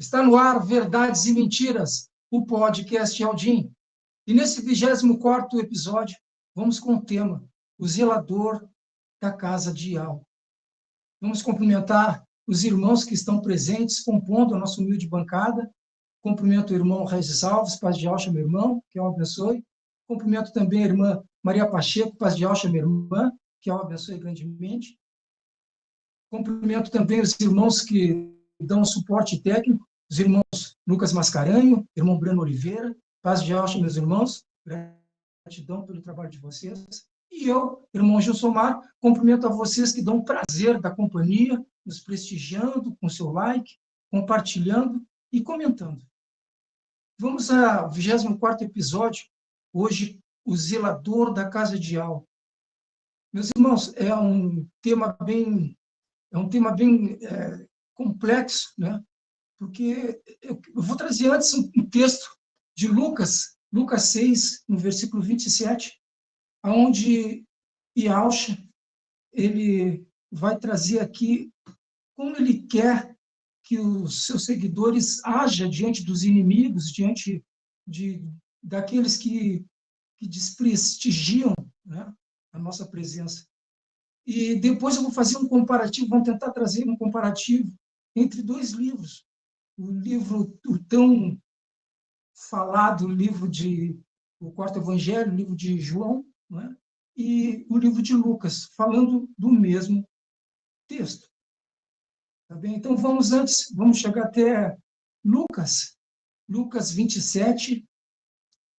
Está no ar Verdades e Mentiras, o podcast Aldim. E nesse 24º episódio, vamos com o tema O Zelador da Casa de Al. Vamos cumprimentar os irmãos que estão presentes, compondo a nossa humilde bancada. Cumprimento o irmão Regis Alves, paz de Alcha, meu irmão, que o abençoe. Cumprimento também a irmã Maria Pacheco, paz de Alcha, minha irmã, que o abençoe grandemente. Cumprimento também os irmãos que dão suporte técnico, os irmãos Lucas Mascarenho, irmão Breno Oliveira, paz de Alcha, meus irmãos, gratidão pelo trabalho de vocês. E eu, irmão Gilsomar, cumprimento a vocês que dão o prazer da companhia, nos prestigiando com seu like, compartilhando e comentando. Vamos ao 24º episódio, hoje, o zelador da casa de Al. Meus irmãos, é um tema bem complexo, né? Porque eu vou trazer antes um texto de Lucas 6, no versículo 27, onde Yahshua, ele vai trazer aqui como ele quer que os seus seguidores ajam diante dos inimigos, diante daqueles que desprestigiam, né, a nossa presença. E depois eu vou fazer um comparativo, vamos tentar trazer um comparativo entre dois livros. O tão falado livro o quarto evangelho, o livro de João, né? E o livro de Lucas, falando do mesmo texto. Tá bem? Então vamos chegar até Lucas 27,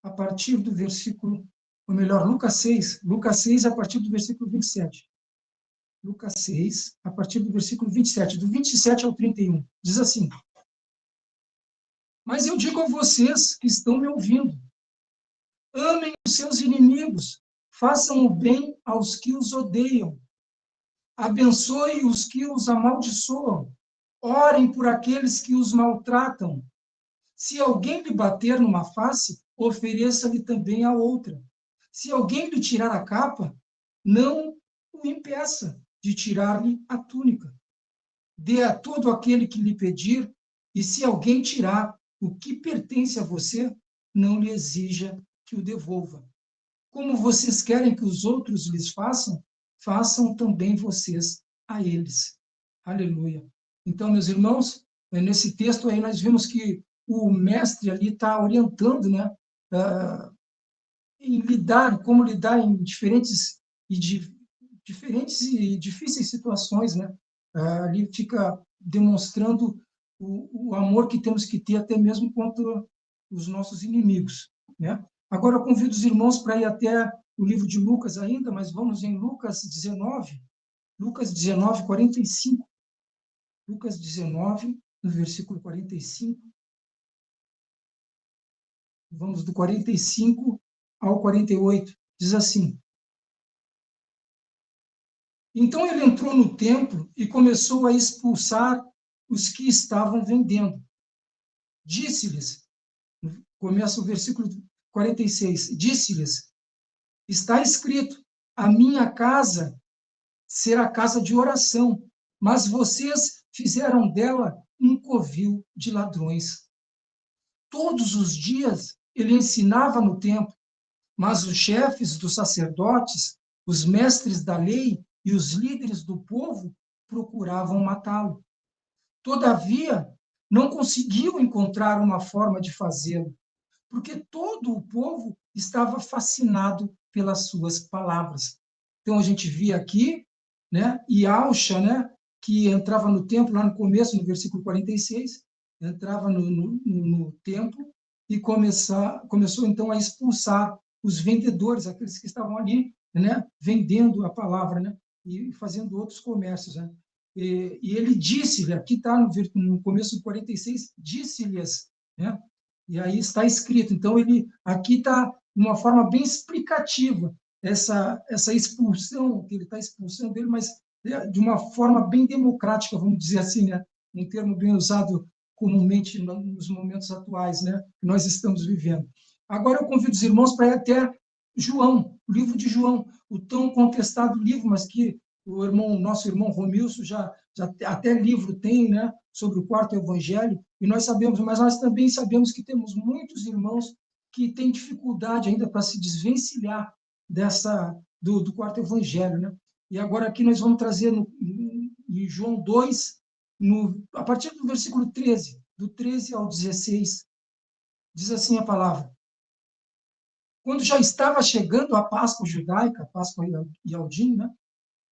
a partir do versículo, ou melhor, Lucas 6, a partir do versículo 27. Lucas 6, a partir do versículo 27, do 27 ao 31, diz assim: Mas eu digo a vocês que estão me ouvindo, amem os seus inimigos, façam o bem aos que os odeiam, abençoe os que os amaldiçoam, orem por aqueles que os maltratam. Se alguém lhe bater numa face, ofereça-lhe também a outra. Se alguém lhe tirar a capa, não o impeça de tirar-lhe a túnica. Dê a todo aquele que lhe pedir, e se alguém tirar o que pertence a você, não lhe exija que o devolva. Como vocês querem que os outros lhes façam, façam também vocês a eles. Aleluia. Então, meus irmãos, nesse texto aí nós vimos que o mestre ali está orientando, né, como lidar em diferentes e difíceis situações, né? Ali fica demonstrando o amor que temos que ter até mesmo contra os nossos inimigos, né? Agora eu convido os irmãos para ir até o livro de Lucas ainda, mas vamos em Lucas 19, 45. Lucas 19, no versículo 45. Vamos do 45 ao 48. Diz assim: Então ele entrou no templo e começou a expulsar os que estavam vendendo. Disse-lhes, começa o versículo 46, disse-lhes: Está escrito, a minha casa será casa de oração, mas vocês fizeram dela um covil de ladrões. Todos os dias ele ensinava no templo, mas os chefes dos sacerdotes, os mestres da lei e os líderes do povo procuravam matá-lo. Todavia, não conseguiam encontrar uma forma de fazê-lo, porque todo o povo estava fascinado pelas suas palavras. Então, a gente via aqui, né, Yahshua, né, que entrava no templo, lá no começo, no versículo 46, entrava no templo e começou, então, a expulsar os vendedores, aqueles que estavam ali, né, vendendo a palavra, né, e fazendo outros comércios, né. E ele disse, aqui está no começo do 46, disse-lhes, né, e aí está escrito. Então, ele aqui está de uma forma bem explicativa, essa expulsão, que ele está expulsando dele, mas de uma forma bem democrática, vamos dizer assim, né, um termo bem usado comumente nos momentos atuais, né, que nós estamos vivendo. Agora eu convido os irmãos para ir até João, o livro de João, o tão contestado livro, mas que nosso irmão Romilson já até livro tem, né, sobre o quarto evangelho, e nós sabemos, mas nós também sabemos que temos muitos irmãos que têm dificuldade ainda para se desvencilhar do quarto evangelho, né? E agora aqui nós vamos trazer em João 2, a partir do versículo 13, do 13 ao 16, diz assim a palavra: quando já estava chegando a Páscoa judaica, a Páscoa Yaldim, né?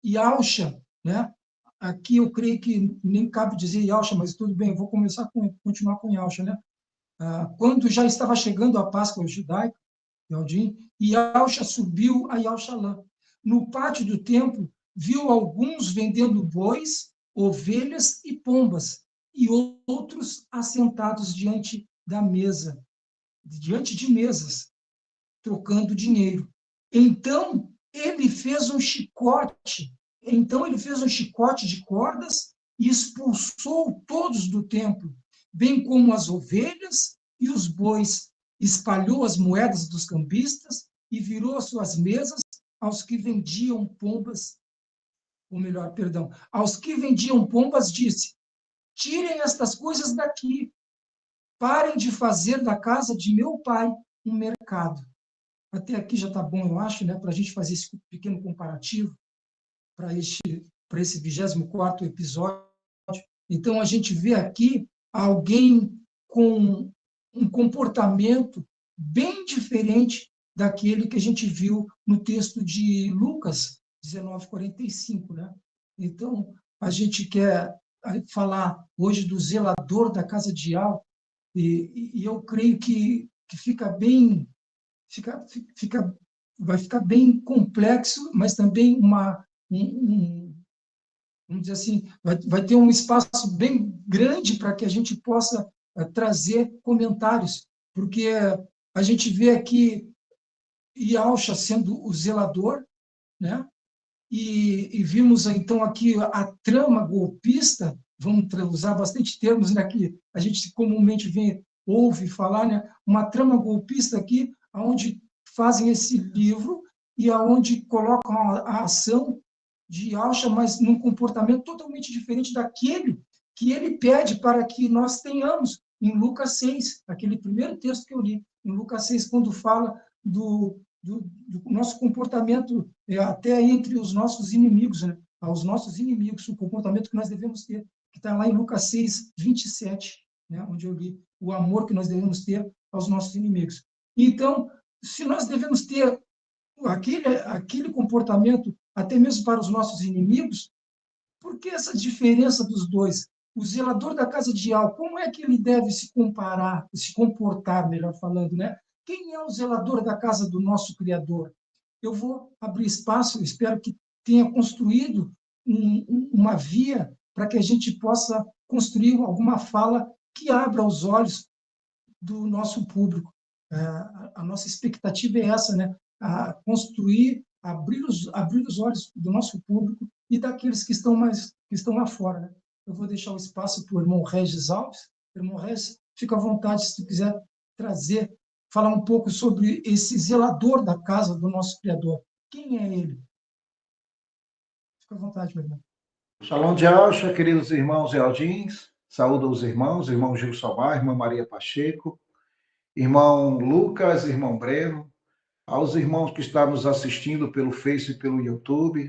Yahusha, né? Aqui eu creio que nem cabe dizer Yahusha, mas tudo bem, eu vou continuar com Yahusha, né? Quando já estava chegando a Páscoa judaica, Yaldim, Yahusha subiu a Yahushalã. No pátio do templo, viu alguns vendendo bois, ovelhas e pombas, e outros assentados diante da mesa, diante de mesas, trocando dinheiro. Então ele fez um chicote de cordas e expulsou todos do templo, bem como as ovelhas e os bois. Espalhou as moedas dos cambistas e virou as suas mesas aos que vendiam pombas, ou melhor, perdão, aos que vendiam pombas disse: tirem estas coisas daqui, parem de fazer da casa de meu pai um mercado. Até aqui já está bom, eu acho, né, para a gente fazer esse pequeno comparativo para esse 24º episódio. Então, a gente vê aqui alguém com um comportamento bem diferente daquele que a gente viu no texto de Lucas 19:45, né? Então, a gente quer falar hoje do zelador da casa de Al, e eu creio que fica bem vai ficar bem complexo, mas também vamos dizer assim, vai ter um espaço bem grande para que a gente possa trazer comentários, porque a gente vê aqui Yahusha sendo o zelador, né? E vimos então aqui a trama golpista, vamos usar bastante termos, né, que a gente comumente ouve falar, né, uma trama golpista aqui, onde fazem esse livro e aonde colocam a ação de Yahusha, mas num comportamento totalmente diferente daquele que ele pede para que nós tenhamos em Lucas 6, aquele primeiro texto que eu li, em Lucas 6, quando fala do nosso comportamento até entre os nossos inimigos, né? Aos nossos inimigos, o comportamento que nós devemos ter, que está lá em Lucas 6, 27, né? Onde eu li o amor que nós devemos ter aos nossos inimigos. Então, se nós devemos ter aquele comportamento até mesmo para os nossos inimigos, por que essa diferença dos dois? O zelador da casa de Al, como é que ele deve se comportar, melhor falando, né? Quem é o zelador da casa do nosso Criador? Eu vou abrir espaço, espero que tenha construído uma via para que a gente possa construir alguma fala que abra os olhos do nosso público. A nossa expectativa é essa, né? A construir, abrir os olhos do nosso público e daqueles que estão lá fora, né? Eu vou deixar o espaço para o irmão Regis Alves. Irmão Regis, fica à vontade se tu quiser falar um pouco sobre esse zelador da casa do nosso Criador. Quem é ele? Fica à vontade, meu irmão. Shalom de Alcha, queridos irmãos e Aldins. Saúdo os irmãos, irmão Gil Salmar, irmã Maria Pacheco, irmão Lucas, irmão Breno, aos irmãos que estão nos assistindo pelo Face e pelo YouTube.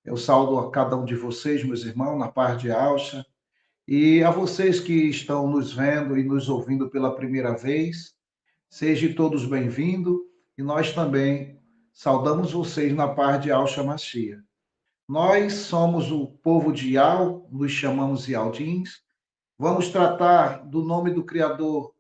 Eu saúdo a cada um de vocês, meus irmãos, na paz de Alcha. E a vocês que estão nos vendo e nos ouvindo pela primeira vez, sejam todos bem-vindos. E nós também saudamos vocês na paz de Alcha Machia. Nós somos o povo de Ial, nos chamamos Ialdins. Vamos tratar do nome do Criador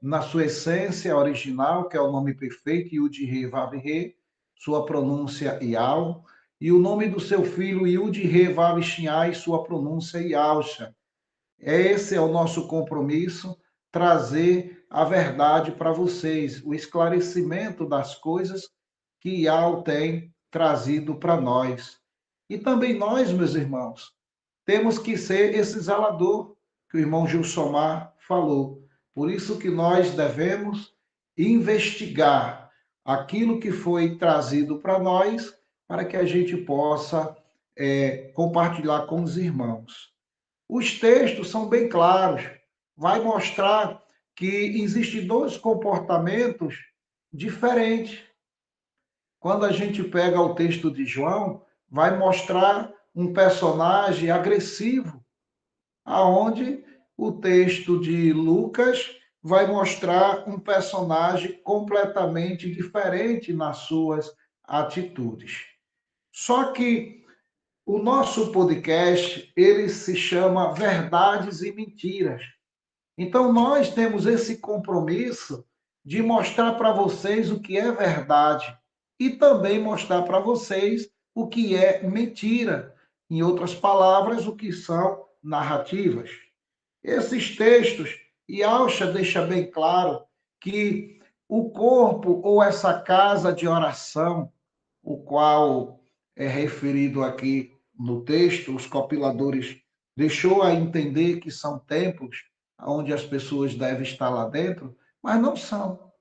na sua essência original, que é o nome perfeito, Yud-He Vav-He, sua pronúncia Ial, e o nome do seu filho Yud-He Vav-Shinhai, sua pronúncia Ialcha. Esse é o nosso compromisso, trazer a verdade para vocês, o esclarecimento das coisas que Ial tem trazido para nós. E também nós, meus irmãos, temos que ser esse zelador que o irmão Gilsomar falou. Por isso que nós devemos investigar aquilo que foi trazido para nós, para que a gente possa compartilhar com os irmãos. Os textos são bem claros. Vai mostrar que existem dois comportamentos diferentes. Quando a gente pega o texto de João, vai mostrar um personagem agressivo, aonde o texto de Lucas vai mostrar um personagem completamente diferente nas suas atitudes. Só que o nosso podcast, ele se chama Verdades e Mentiras. Então nós temos esse compromisso de mostrar para vocês o que é verdade e também mostrar para vocês o que é mentira. Em outras palavras, o que são narrativas. Esses textos, e Alcha deixa bem claro que o corpo ou essa casa de oração, o qual é referido aqui no texto, os compiladores deixou a entender que são templos onde as pessoas devem estar lá dentro, mas não são.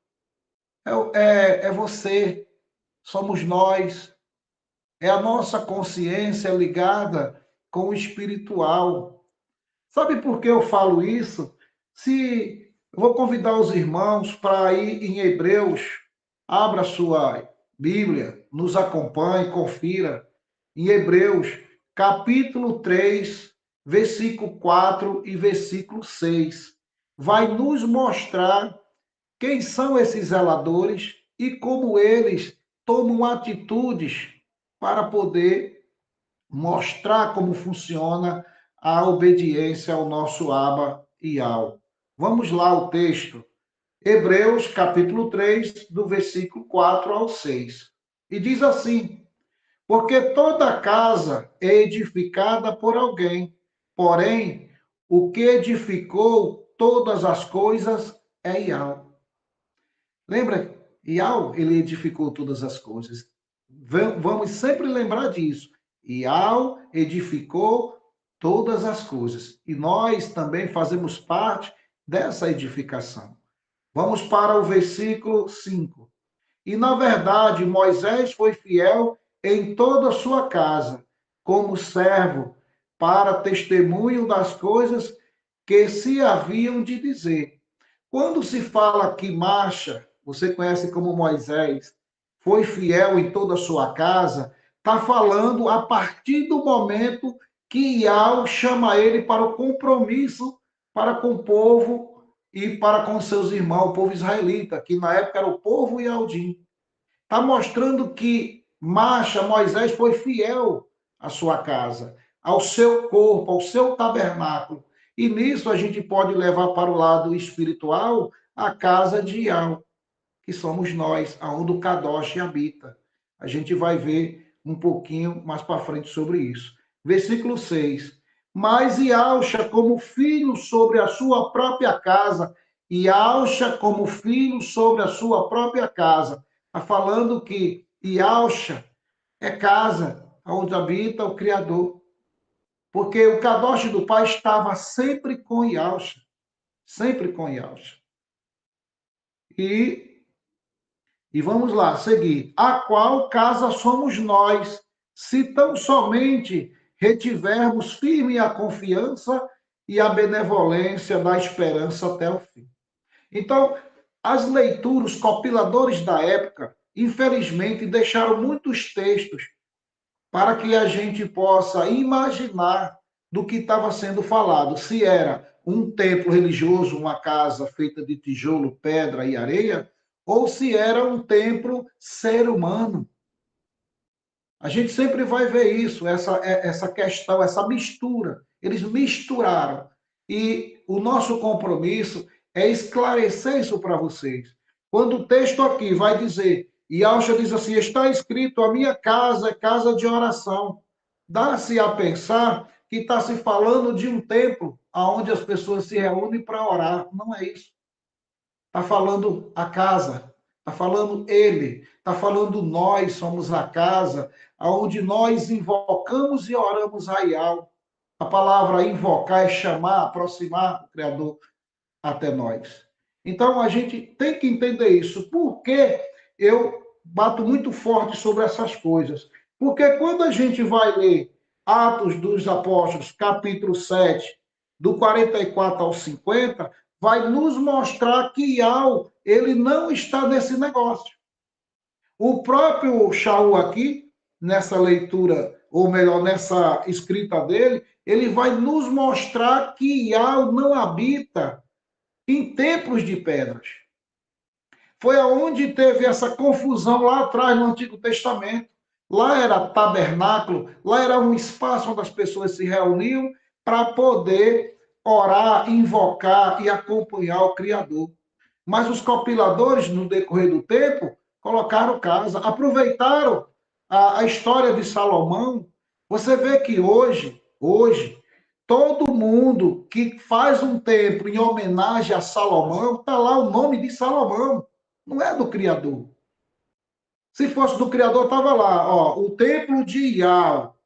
É você, somos nós, é a nossa consciência ligada com o espiritual. Sabe por que eu falo isso? Se eu vou convidar os irmãos para ir em Hebreus, abra sua Bíblia, nos acompanhe, confira. Em Hebreus, capítulo 3, versículo 4 e versículo 6. Vai nos mostrar quem são esses zeladores e como eles tomam atitudes para poder mostrar como funciona a obediência ao nosso Abba e ao. Vamos lá o texto. Hebreus, capítulo 3, do versículo 4 ao 6. E diz assim: porque toda casa é edificada por alguém, porém, o que edificou todas as coisas é Iau. Lembra? Iau, ele edificou todas as coisas. Vamos sempre lembrar disso. Iau edificou todas as coisas. E nós também fazemos parte dessa edificação. Vamos para o versículo 5. E, na verdade, Moisés foi fiel em toda a sua casa, como servo, para testemunho das coisas que se haviam de dizer. Quando se fala que Marcha, você conhece como Moisés, foi fiel em toda a sua casa, está falando a partir do momento que Iau chama ele para o compromisso para com o povo e para com seus irmãos, o povo israelita, que na época era o povo Iaudim. Está mostrando que Marcha, Moisés, foi fiel à sua casa, ao seu corpo, ao seu tabernáculo. E nisso a gente pode levar para o lado espiritual a casa de Iau, que somos nós, aonde o Kadosh habita. A gente vai ver um pouquinho mais para frente sobre isso. Versículo 6. Mas Iauxa como filho sobre a sua própria casa, Iauxa como filho sobre a sua própria casa. Está falando que Iauxa é casa onde habita o Criador. Porque o Kadosh do Pai estava sempre com Iauxa. Sempre com Iauxa. E vamos lá, seguir. A qual casa somos nós, se tão somente retivermos firme a confiança e a benevolência da esperança até o fim. Então, as leituras, os compiladores da época, infelizmente, deixaram muitos textos para que a gente possa imaginar do que estava sendo falado. Se era um templo religioso, uma casa feita de tijolo, pedra e areia, ou se era um templo ser humano. A gente sempre vai ver isso, essa questão, essa mistura. Eles misturaram. E o nosso compromisso é esclarecer isso para vocês. Quando o texto aqui vai dizer, e Alcha diz assim, está escrito, a minha casa é casa de oração. Dá-se a pensar que está se falando de um templo onde as pessoas se reúnem para orar. Não é isso. Está falando a casa, está falando ele, está falando nós somos a casa, onde nós invocamos e oramos a Iau. A palavra invocar é chamar, aproximar o Criador até nós. Então, a gente tem que entender isso. Por que eu bato muito forte sobre essas coisas? Porque quando a gente vai ler Atos dos Apóstolos, capítulo 7, do 44 ao 50, vai nos mostrar que Iau, ele não está nesse negócio. O próprio Shaul aqui, nessa leitura, ou melhor, nessa escrita dele, ele vai nos mostrar que Iau não habita em templos de pedras. Foi aonde teve essa confusão lá atrás no Antigo Testamento. Lá era tabernáculo, lá era um espaço onde as pessoas se reuniam para poder orar, invocar e acompanhar o Criador. Mas os compiladores, no decorrer do tempo, colocaram casa, aproveitaram a história de Salomão. Você vê que hoje, todo mundo que faz um templo em homenagem a Salomão, está lá o nome de Salomão, não é do Criador. Se fosse do Criador, estava lá, ó, o templo de Iau.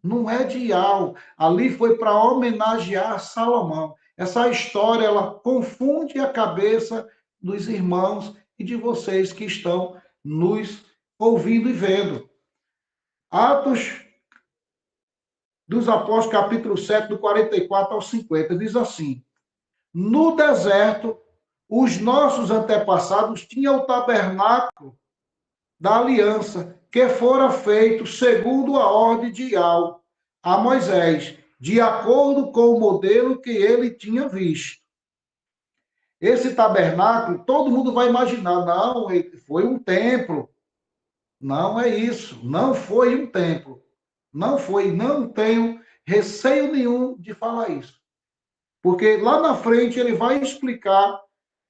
Não é de Iau. Ali foi para homenagear Salomão. Essa história, ela confunde a cabeça dos irmãos e de vocês que estão nos ouvindo e vendo. Atos dos Apóstolos, capítulo 7, do 44 ao 50, diz assim: no deserto, os nossos antepassados tinham o tabernáculo da aliança, que fora feito segundo a ordem de Iau a Moisés, de acordo com o modelo que ele tinha visto. Esse tabernáculo, todo mundo vai imaginar, não, foi um templo. Não é isso, não foi um templo. Não foi, não tenho receio nenhum de falar isso. Porque lá na frente ele vai explicar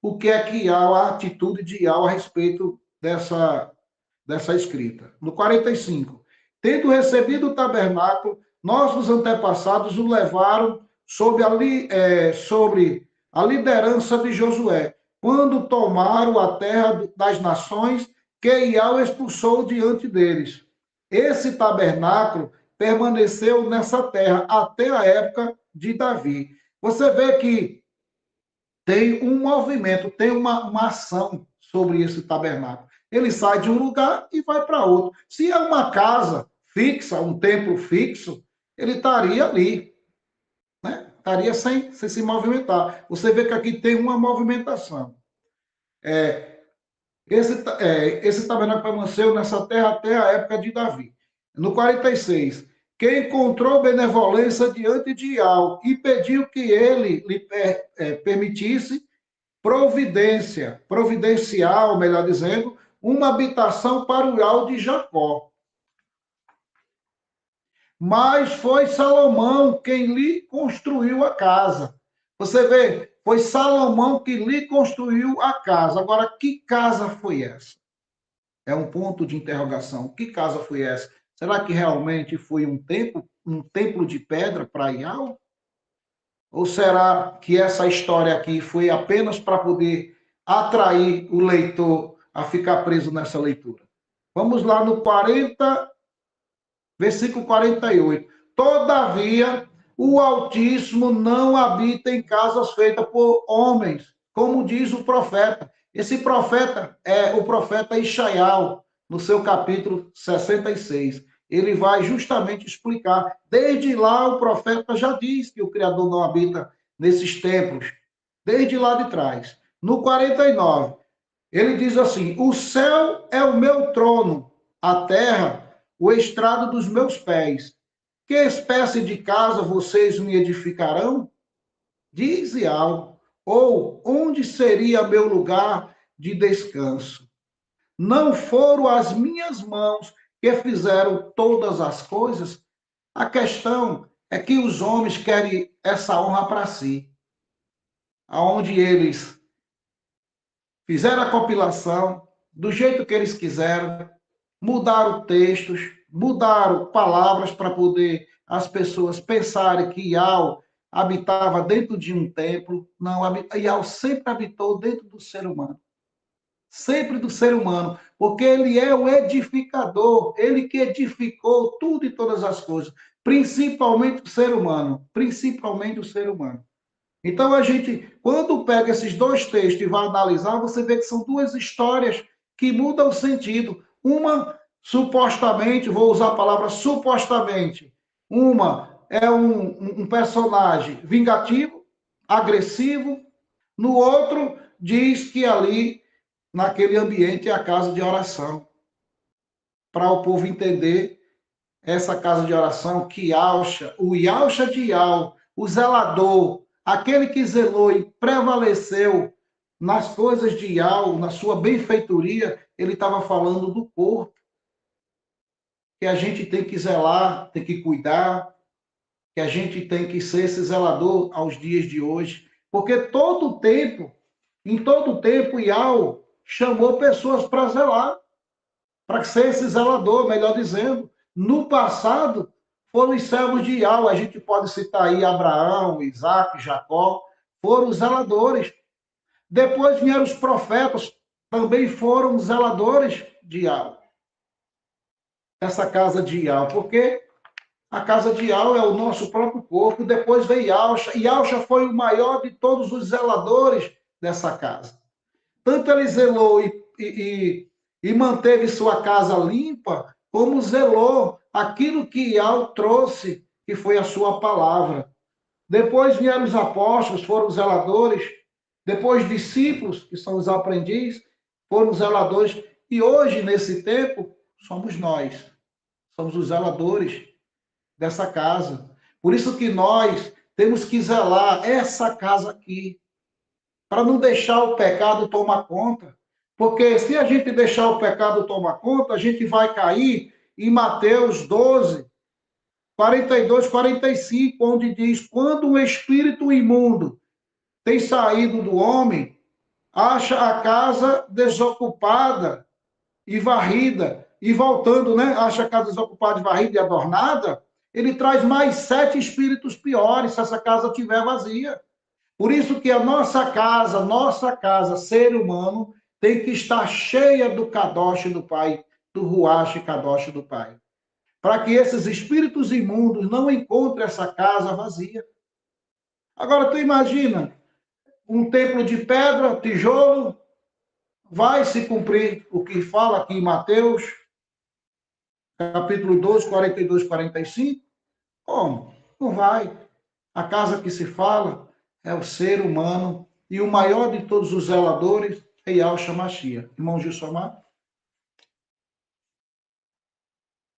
o que é que Iau, a atitude de Iau a respeito dessa escrita. No 45, tendo recebido o tabernáculo, nossos antepassados o levaram sobre a liderança de Josué, quando tomaram a terra das nações que Iau expulsou diante deles. Esse tabernáculo permaneceu nessa terra até a época de Davi. Você vê que tem um movimento, tem uma ação sobre esse tabernáculo. Ele sai de um lugar e vai para outro. Se é uma casa fixa, um templo fixo, ele estaria ali, né? Estaria sem se movimentar. Você vê que aqui tem uma movimentação. Esse tabernáculo permaneceu nessa terra até a época de Davi. No 46, que encontrou benevolência diante de Iau e pediu que ele lhe permitisse providenciar, ou melhor dizendo, uma habitação para o Iau de Jacó. Mas foi Salomão quem lhe construiu a casa. Você vê, foi Salomão que lhe construiu a casa. Agora, que casa foi essa? É um ponto de interrogação. Que casa foi essa? Será que realmente foi um templo de pedra para Iau? Ou será que essa história aqui foi apenas para poder atrair o leitor a ficar preso nessa leitura? Vamos lá no 40, versículo 48. Todavia, o Altíssimo não habita em casas feitas por homens, como diz o profeta. Esse profeta é o profeta Ishaial, no seu capítulo 66. Ele vai justamente explicar. Desde lá, o profeta já diz que o Criador não habita nesses templos. Desde lá de trás. No 49, ele diz assim: o céu é o meu trono, a terra o estrado dos meus pés. Que espécie de casa vocês me edificarão? Diz Iau. Ou onde seria meu lugar de descanso? Não foram as minhas mãos que fizeram todas as coisas? A questão é que os homens querem essa honra para si, aonde eles fizeram a compilação do jeito que eles quiseram, mudaram textos, mudaram palavras para poder as pessoas pensarem que Iau habitava dentro de um templo. Não, Iau sempre habitou dentro do ser humano. Sempre do ser humano, porque ele é o edificador, ele que edificou tudo e todas as coisas, principalmente o ser humano, principalmente o ser humano. Então, a gente, quando pega esses dois textos e vai analisar, você vê que são duas histórias que mudam o sentido. Uma, supostamente, vou usar a palavra supostamente, Uma é um personagem vingativo, agressivo. No outro, diz que ali, naquele ambiente, é a casa de oração. Para o povo entender essa casa de oração, que Yauxa, o Yauxa de Yau, o zelador, aquele que zelou e prevaleceu nas coisas de Yau, na sua benfeitoria, ele estava falando do corpo, que a gente tem que zelar, tem que cuidar, que a gente tem que ser esse zelador aos dias de hoje, porque em todo tempo, Yau chamou pessoas para zelar, para ser esse zelador, melhor dizendo. No passado, foram os servos de Yau, a gente pode citar aí Abraão, Isaac, Jacó, foram os zeladores. Depois vieram os profetas, também foram zeladores de Yau. Essa casa de Yau, porque a casa de Yau é o nosso próprio corpo, depois veio Yauxa, e Yauxa foi o maior de todos os zeladores dessa casa. Tanto ele zelou e manteve sua casa limpa, como zelou aquilo que Yau trouxe, que foi a sua palavra. Depois vieram os apóstolos, foram os zeladores. Depois discípulos, que são os aprendizes, foram os zeladores. E hoje, nesse tempo, somos nós. Somos os zeladores dessa casa. Por isso que nós temos que zelar essa casa aqui, para não deixar o pecado tomar conta. Porque se a gente deixar o pecado tomar conta, a gente vai cair em Mateus 12, 42, 45, onde diz: quando um espírito imundo tem saído do homem, acha a casa desocupada e varrida, e voltando, né, acha a casa desocupada e varrida e adornada, ele traz mais 7 espíritos piores se essa casa estiver vazia. Por isso que a nossa casa, ser humano, tem que estar cheia do Kadosh do Pai, do Ruach Kadosh do Pai. Para que esses espíritos imundos não encontrem essa casa vazia. Agora, tu imagina, um templo de pedra, tijolo, vai se cumprir o que fala aqui em Mateus, capítulo 12, 42, 45? Como? Não vai. A casa que se fala é o ser humano, e o maior de todos os zeladores é Yahshua Mashiach. Irmão Gilsomar?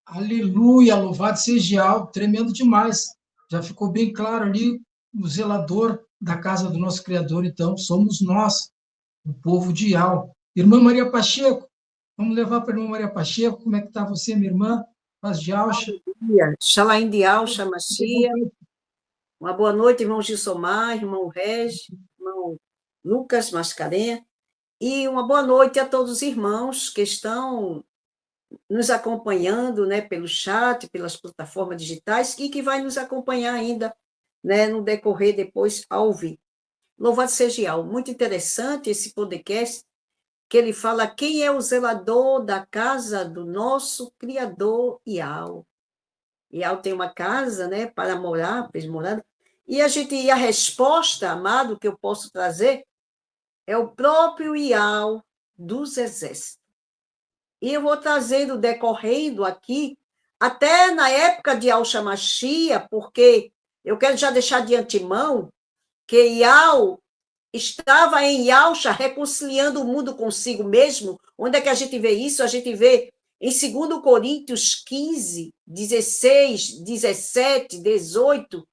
Aleluia, louvado seja algo, tremendo demais. Já ficou bem claro ali, o zelador da casa do nosso Criador, então, somos nós, o povo de Yau. Irmã Maria Pacheco, vamos levar para a irmã Maria Pacheco, como é que está você, minha irmã? Paz de Yauxa. Shalom de Yauxa, Mashiach. Uma boa noite, irmão Gilsomar, irmão Regis, irmão Lucas Mascarenhas. E uma boa noite a todos os irmãos que estão nos acompanhando, né, pelo chat, pelas plataformas digitais, e que vai nos acompanhar ainda, né, no decorrer depois ao vivo. Louvado seja Yahweh. Muito interessante esse podcast, que ele fala quem é o zelador da casa do nosso Criador Yahweh. Yahweh tem uma casa, né, para morar, e a resposta, amado, que eu posso trazer é o próprio Yahweh dos exércitos. E eu vou trazendo, decorrendo aqui, até na época de Yahshua Mashiach, porque eu quero já deixar de antemão que Yahweh estava em Yahshua reconciliando o mundo consigo mesmo. Onde é que a gente vê isso? A gente vê em 2 Coríntios 15, 16, 17, 18,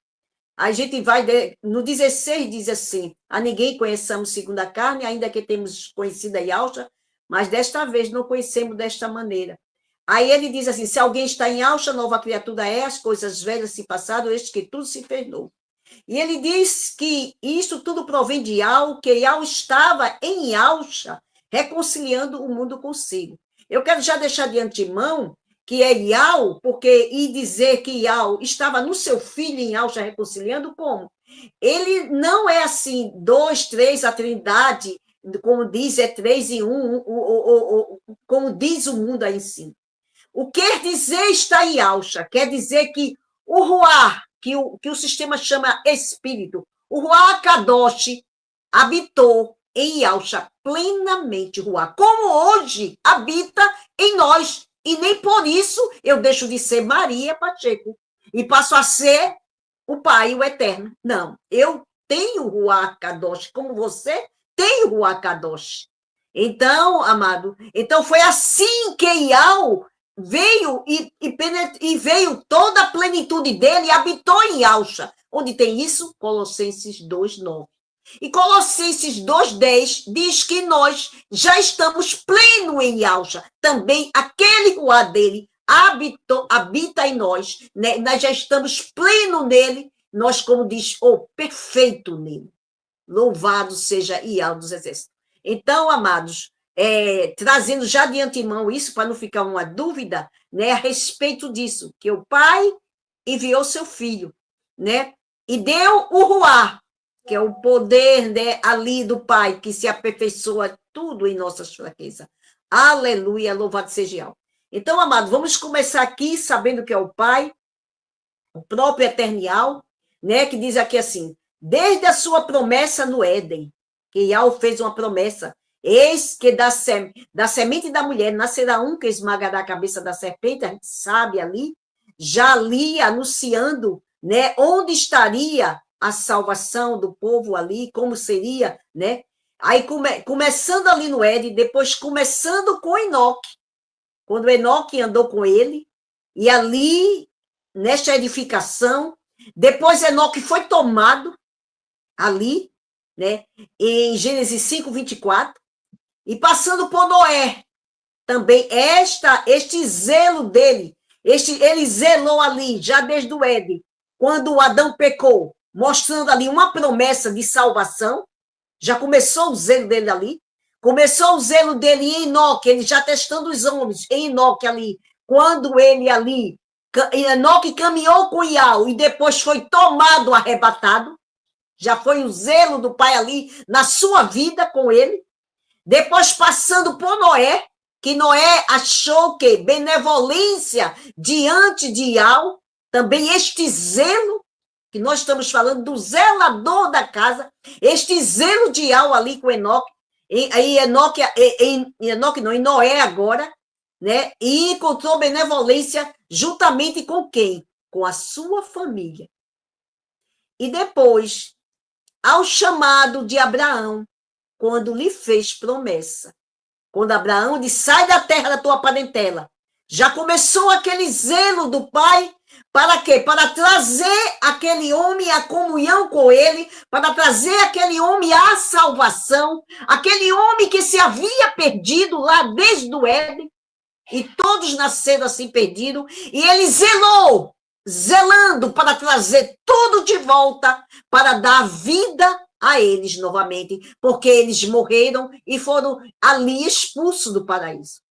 a gente vai, no 16 diz assim: a ninguém conheçamos segundo a carne, ainda que temos conhecido a Yahshua, mas desta vez não conhecemos desta maneira. Aí ele diz assim: se alguém está em Yahshua, nova criatura é, as coisas velhas se passaram, eis que tudo se fez novo. E ele diz que isso tudo provém de Yahweh, que Yahweh estava em Yahshua, reconciliando o mundo consigo. Eu quero já deixar de antemão que é Yahweh, porque e dizer que Yahweh estava no seu filho em Yahshua reconciliando, como? Ele não é assim, 2, 3, a trindade, como diz, é 3 em 1, como diz o mundo aí em si. O que quer dizer está em Yahshua? Quer dizer que o Ruach, que o sistema chama espírito, o Ruach Kadosh habitou em Yahshua plenamente, Ruach, como hoje habita em nós. E nem por isso eu deixo de ser Maria Pacheco. e passo a ser o Pai, o Eterno. Não, eu tenho o Ruach Kadosh, como você tem o Ruach Kadosh. Então, amado, então foi assim que Iau veio e veio toda a plenitude dele e habitou em Yalcha. Onde tem isso? Colossenses 2:9. E Colossenses 2:10 diz que nós já estamos pleno em Yalcha. Também aquele Ruach dele habita em nós, né? Nós já estamos pleno nele, nós, como diz, perfeito nele. Louvado seja Iau dos Exércitos. Então, amados, trazendo já de antemão isso, para não ficar uma dúvida, né, a respeito disso, que o Pai enviou seu Filho, né, e deu o Ruach, que é o poder, né, ali do Pai, que se aperfeiçoa tudo em nossas fraquezas. Aleluia, louvado seja Iau. Então, amado, vamos começar aqui sabendo que é o Pai, o próprio Eternial, né, que diz aqui assim, desde a sua promessa no Éden, que Iau fez uma promessa, eis que da semente da mulher nascerá um que esmagará a cabeça da serpente, a gente sabe ali, já ali anunciando, né, onde estaria a salvação do povo ali, como seria, né? Aí começando ali no Éden, depois começando com Enoque, quando Enoque andou com ele, e ali, nesta edificação, depois Enoque foi tomado ali, né, em Gênesis 5:24, e passando por Noé, também este zelo dele, ele zelou ali, já desde o Éden, quando Adão pecou, mostrando ali uma promessa de salvação, já começou o zelo dele ali, começou o zelo dele em Enoque, ele já testando os homens, em Enoque ali, quando ele ali, Enoque caminhou com Iau e depois foi tomado, arrebatado, já foi o zelo do Pai ali na sua vida com ele, depois passando por Noé, que Noé achou que benevolência diante de Iau, também este zelo, que nós estamos falando do zelador da casa, este zelo de Iau ali com Enoque, em Noé agora, né? E encontrou benevolência juntamente com quem? Com a sua família. E depois, ao chamado de Abraão, quando lhe fez promessa, quando Abraão disse, sai da terra da tua parentela, já começou aquele zelo do pai, para quê? Para trazer aquele homem à comunhão com ele, para trazer aquele homem à salvação, aquele homem que se havia perdido lá desde o Éden, e todos nasceram assim perdidos, e ele zelando para trazer tudo de volta, para dar vida a eles novamente, porque eles morreram e foram ali expulsos do paraíso.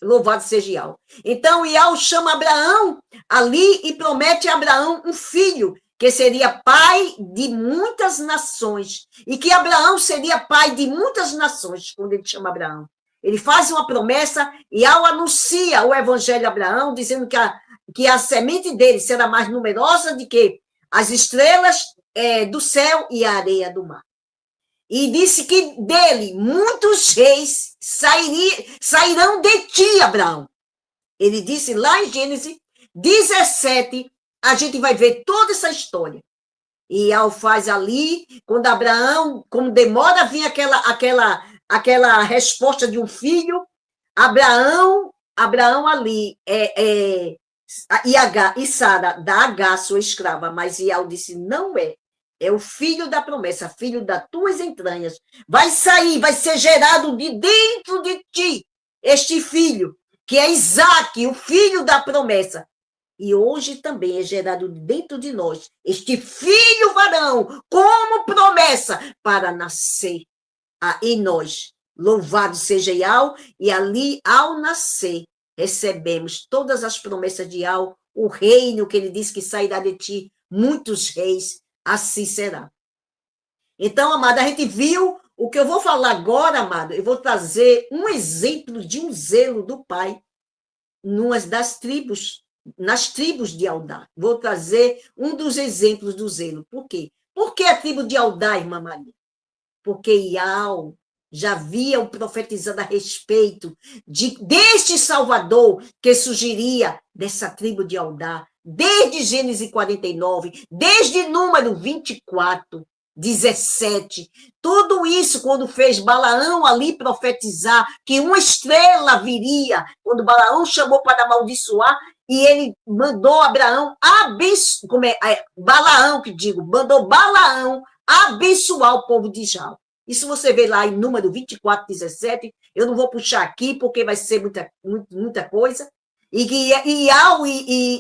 Louvado seja Iau. Então, Iau chama Abraão ali e promete a Abraão um filho, que seria pai de muitas nações, e que Abraão seria pai de muitas nações, quando ele chama Abraão. Ele faz uma promessa, e Iau anuncia o evangelho a Abraão, dizendo que a semente dele será mais numerosa do que as estrelas do céu e a areia do mar. E disse que dele muitos reis sairão de ti, Abraão. Ele disse lá em Gênesis 17, a gente vai ver toda essa história. E Iau faz ali, quando Abraão, como demora a vir aquela resposta de um filho, Abraão ali, e Sara dá H, sua escrava, mas Iau disse, não é. É o filho da promessa, filho das tuas entranhas. Vai sair, vai ser gerado de dentro de ti, este filho, que é Isaque, o filho da promessa. E hoje também é gerado dentro de nós, este filho varão, como promessa, para nascer em nós. Louvado seja Iau, e ali, ao nascer, recebemos todas as promessas de Iau, o reino que ele diz que sairá de ti, muitos reis, assim será. Então, amada, a gente viu o que eu vou falar agora, amada. Eu vou trazer um exemplo de um zelo do Pai nas tribos de Eudá. Vou trazer um dos exemplos do zelo. Por quê? Por que a tribo de Eudá, irmã Maria? Porque Iau já havia profetizado a respeito deste Salvador que surgiria dessa tribo de Eudá, desde Gênesis 49, desde Número 24, 17, tudo isso quando fez Balaão ali profetizar que uma estrela viria, quando Balaão chamou para amaldiçoar, e ele mandou Abraão Balaão, que digo, mandou Balaão abençoar o povo de Israel. Isso você vê lá em Número 24, 17, eu não vou puxar aqui, porque vai ser muita coisa, e que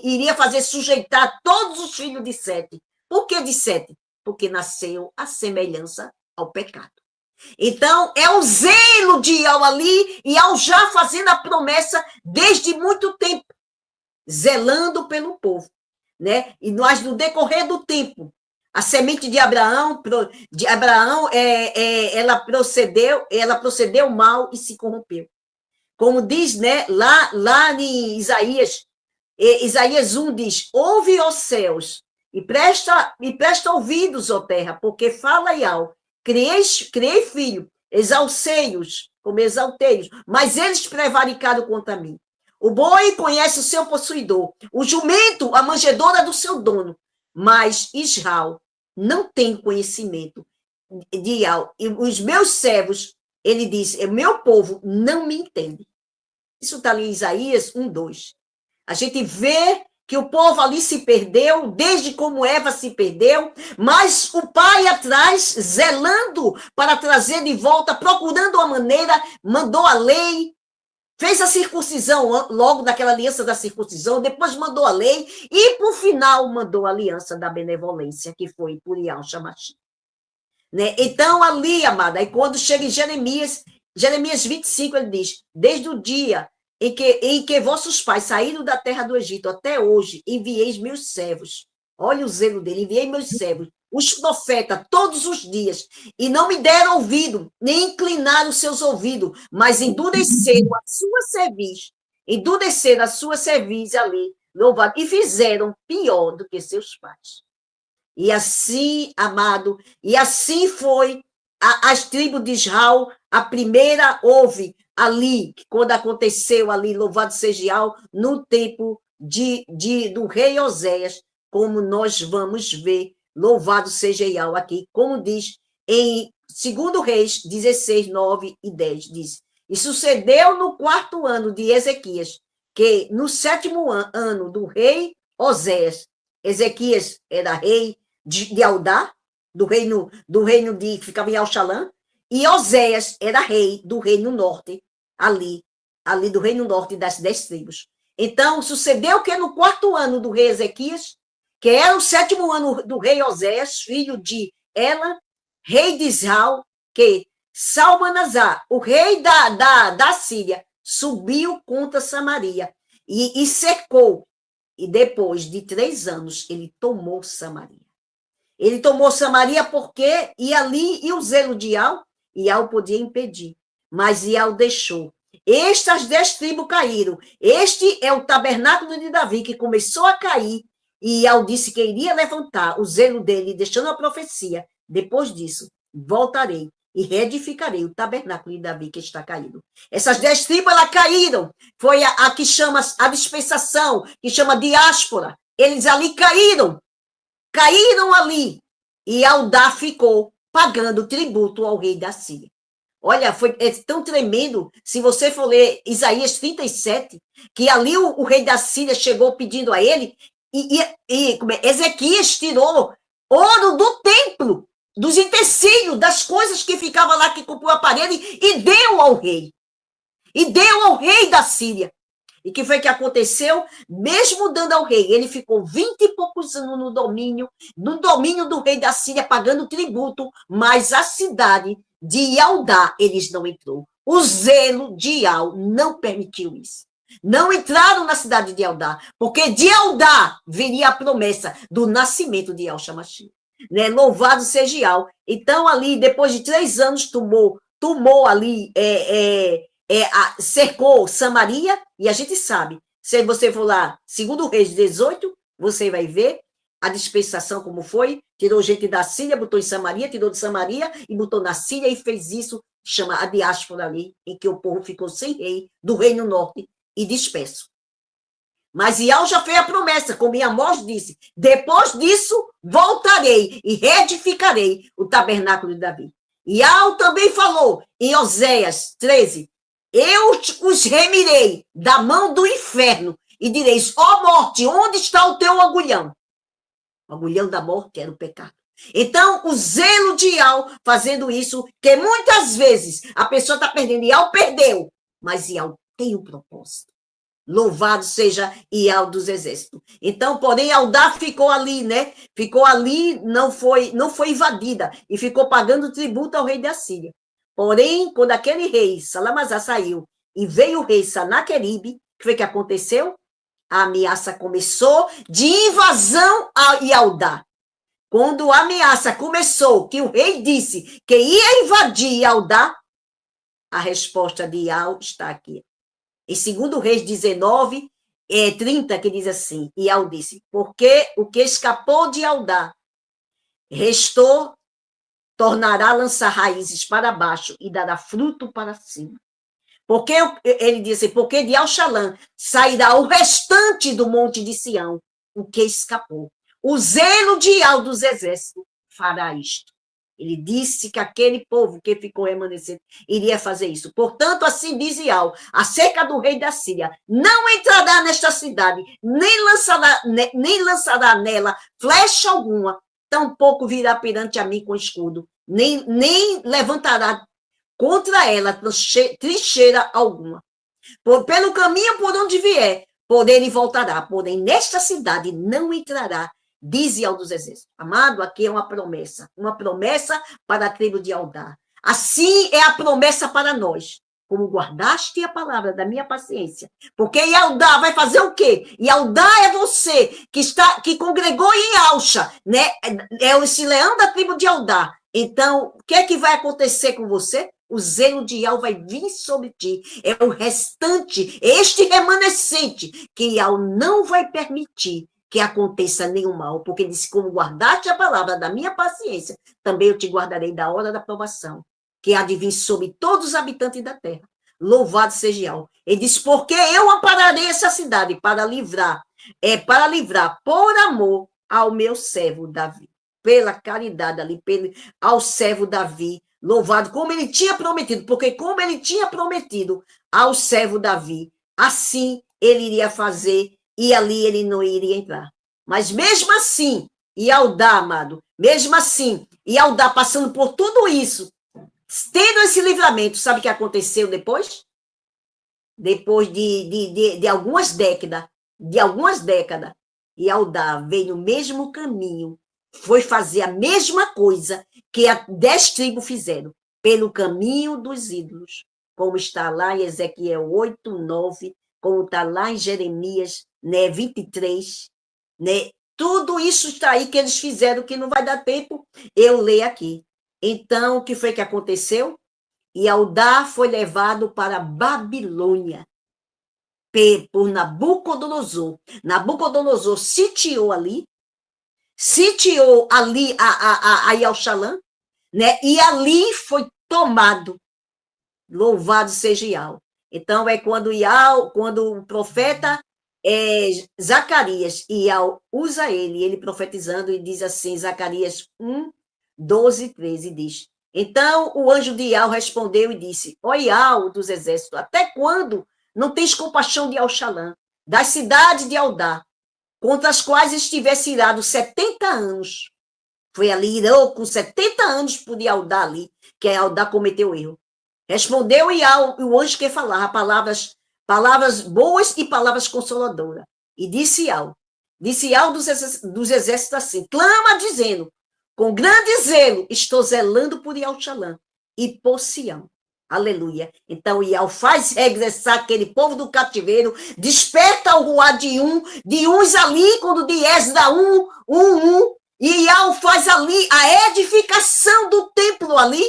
iria fazer sujeitar todos os filhos de Sete. Por que de Sete? Porque nasceu a semelhança ao pecado. Então, é o zelo de Yahweh ali, e ao já fazendo a promessa desde muito tempo, zelando pelo povo, né? E nós, no decorrer do tempo, a semente de Abraão, ela procedeu mal e se corrompeu. Como diz, né, lá em Isaías 1 diz: ouve, ó céus, e presta ouvidos, ó terra, porque fala Yahweh, criei filho, exalcei-os, como exaltei-os, mas eles prevaricaram contra mim. O boi conhece o seu possuidor, o jumento, a manjedoura do seu dono, mas Israel não tem conhecimento de Yahweh. E os meus servos, ele diz, o meu povo não me entende. Isso está ali em Isaías 1:2. A gente vê que o povo ali se perdeu, desde como Eva se perdeu, mas o pai atrás, zelando para trazer de volta, procurando uma maneira, mandou a lei, fez a circuncisão, logo daquela aliança da circuncisão, depois mandou a lei, e, por final, mandou a aliança da benevolência, que foi por Yahweh Shamashi. Né? Então, ali, amada, aí quando chega em Jeremias 25, ele diz, desde o dia em que vossos pais saíram da terra do Egito até hoje, enviei meus servos. Olha o zelo dele, enviei meus servos, os profetas, todos os dias, e não me deram ouvido, nem inclinaram seus ouvidos, mas endureceram a sua cerviz ali, louvado, e fizeram pior do que seus pais. E assim, amado, e assim foi as tribos de Israel, a primeira houve ali, quando aconteceu ali, louvado seja Yahweh, no tempo do rei Oséias, como nós vamos ver, louvado seja Yahweh aqui, como diz em 2 Reis 16, 9 e 10, diz, e sucedeu no 4º ano de Ezequias, que no 7º ano do rei Oséias, Ezequias era rei de Aldá, do reino que ficava em Alxalã, e Oséias era rei do reino norte, ali do reino norte das 10 tribos. Então, sucedeu que no 4º ano do rei Ezequias, que era o 7º ano do rei Oséias, filho de Ela, rei de Israel, que Salmanasar, o rei da Síria, subiu contra Samaria e cercou. E depois de 3 anos, ele tomou Samaria. Ele tomou Samaria porque e o zelo de Yahweh podia impedir, mas Yahweh deixou. Estas 10 tribos caíram. Este é o tabernáculo de Davi que começou a cair, e Yahweh disse que iria levantar o zelo dele, deixando a profecia. Depois disso, voltarei e reedificarei o tabernáculo de Davi que está caído. Essas 10 tribos, elas caíram. Foi a que chama a dispensação, que chama diáspora. Eles ali caíram ali, e Aldá ficou pagando tributo ao rei da Síria. Olha, é tão tremendo, se você for ler Isaías 37, que ali o rei da Síria chegou pedindo a ele, Ezequias tirou ouro do templo, dos utensílios, das coisas que ficavam lá, que comprou a parede, e deu ao rei. E deu ao rei da Síria. E que foi que aconteceu? Mesmo dando ao rei, ele ficou 20 e poucos anos no domínio do rei da Síria, pagando tributo, mas a cidade de Yaldá, eles não entrou. O zelo de Yahweh não permitiu isso. Não entraram na cidade de Yaldá, porque de Yaldá viria a promessa do nascimento de Yahshua Mashiach. Né? Louvado seja Yahweh. Então, ali, depois de 3 anos, tomou ali, cercou Samaria, e a gente sabe, se você for lá, 2 Reis 18, você vai ver a dispensação como foi, tirou gente da Síria, botou em Samaria, tirou de Samaria e botou na Síria, e fez isso, chama a diáspora ali, em que o povo ficou sem rei do reino norte e disperso. Mas Iau já fez a promessa, como Amós disse, depois disso voltarei e reedificarei o tabernáculo de Davi. Iau também falou em Oséias 13, eu os remirei da mão do inferno e direis, ó morte, onde está o teu agulhão? O agulhão da morte era o pecado. Então, o zelo de Iau fazendo isso, que muitas vezes a pessoa está perdendo, Iau perdeu, mas Iau tem um propósito. Louvado seja Iau dos exércitos. Então, porém, Aldá ficou ali, né? Ficou ali, não foi invadida e ficou pagando tributo ao rei da Síria. Porém, quando aquele rei, Salamazá, saiu e veio o rei Sanaqueribe, o que foi que aconteceu? A ameaça começou de invasão a Aldá. Quando a ameaça começou, que o rei disse que ia invadir Aldá, a resposta de Iau está aqui. Em 2 Reis 19, 30, que diz assim, Iau disse, porque o que escapou de Aldá, restou, tornará a lançar raízes para baixo e dará fruto para cima. Porque ele disse, porque de Al-Shalã sairá o restante do monte de Sião, o que escapou. O zelo de Iau dos exércitos fará isto. Ele disse que aquele povo que ficou remanescente iria fazer isso. Portanto, assim diz Iau, acerca do rei da Síria, não entrará nesta cidade, nem lançará nela flecha alguma, tampouco virá perante a mim com escudo, nem levantará contra ela trincheira alguma. Pelo caminho por onde vier, por ele voltará, porém nesta cidade não entrará, diz Iau dos exércitos. Amado, aqui é uma promessa para a tribo de Aldá. Assim é a promessa para nós. Como guardaste a palavra da minha paciência. Porque Aldá vai fazer o quê? Aldá é você que congregou em Alcha, né? É esse leão da tribo de Aldá. Então, o que é que vai acontecer com você? O zelo de Iau vai vir sobre ti. É o restante, este remanescente, que Iau não vai permitir que aconteça nenhum mal, porque ele disse, como guardaste a palavra da minha paciência, também eu te guardarei da hora da provação, que há de vir sobre todos os habitantes da terra. Louvado seja Iau. Ele disse, porque eu ampararei essa cidade para livrar por amor ao meu servo Davi, pela caridade ali, ao servo Davi, louvado, como ele tinha prometido, porque como ele tinha prometido ao servo Davi, assim ele iria fazer, e ali ele não iria entrar. Mas mesmo assim, Aldá, amado, mesmo assim, Aldá passando por tudo isso, tendo esse livramento, sabe o que aconteceu depois? Depois de algumas décadas, Aldá veio no mesmo caminho, foi fazer a mesma coisa que as 10 tribos fizeram, pelo caminho dos ídolos, como está lá em Ezequiel 8, 9, como está lá em Jeremias, né, 23, né? Tudo isso está aí que eles fizeram, que não vai dar tempo eu ler aqui. Então, o que foi que aconteceu? Aldá foi levado para a Babilônia por Nabucodonosor. Nabucodonosor sitiou ali a Iau-Shalã, né? E ali foi tomado. Louvado seja Iau. Então, é quando o profeta Zacarias, Iau usa ele profetizando, e diz assim, Zacarias 1, 12, 13, diz, então o anjo de Iau respondeu e disse, ó Iau dos exércitos, até quando não tens compaixão de Al-Shalã, das cidades de Aldá, contra as quais estivesse irado 70 anos. Foi ali, irou com 70 anos por Aldá ali, que Aldá cometeu erro. Respondeu Iau, o anjo que falava palavras boas e palavras consoladoras. E disse Iau dos exércitos assim, clama dizendo, com grande zelo, estou zelando por Iau-Shalã e por Sião. Aleluia. Então, Iau faz regressar aquele povo do cativeiro, desperta o ruar de uns ali, quando de Esdra 1, e Iau faz ali a edificação do templo ali,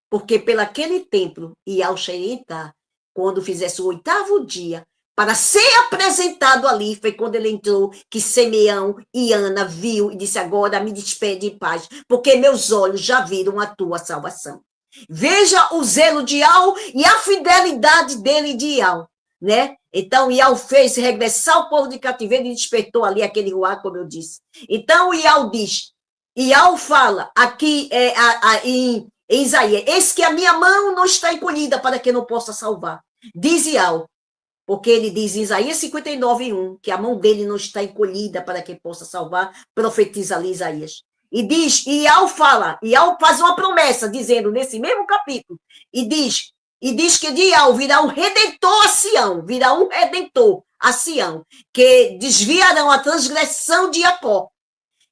porque pelaquele templo, Iau ia entrar, quando fizesse o 8º dia, para ser apresentado ali, foi quando ele entrou, que Simeão e Ana viu e disse, agora me despede em paz, porque meus olhos já viram a tua salvação. Veja o zelo de Iau e a fidelidade dele de Iau. né? Então, Iau fez regressar o povo de cativeiro e despertou ali aquele ruá, como eu disse. Então, Iau diz, Iau fala aqui em Isaías, eis que a minha mão não está encolhida para que não possa salvar. Diz Iau, porque ele diz em Isaías 59:1, que a mão dele não está encolhida para que possa salvar, profetiza ali Isaías. E diz, Iau faz uma promessa, dizendo nesse mesmo capítulo, e diz que de Iau virá um redentor a Sião, que desviarão a transgressão de Jacó.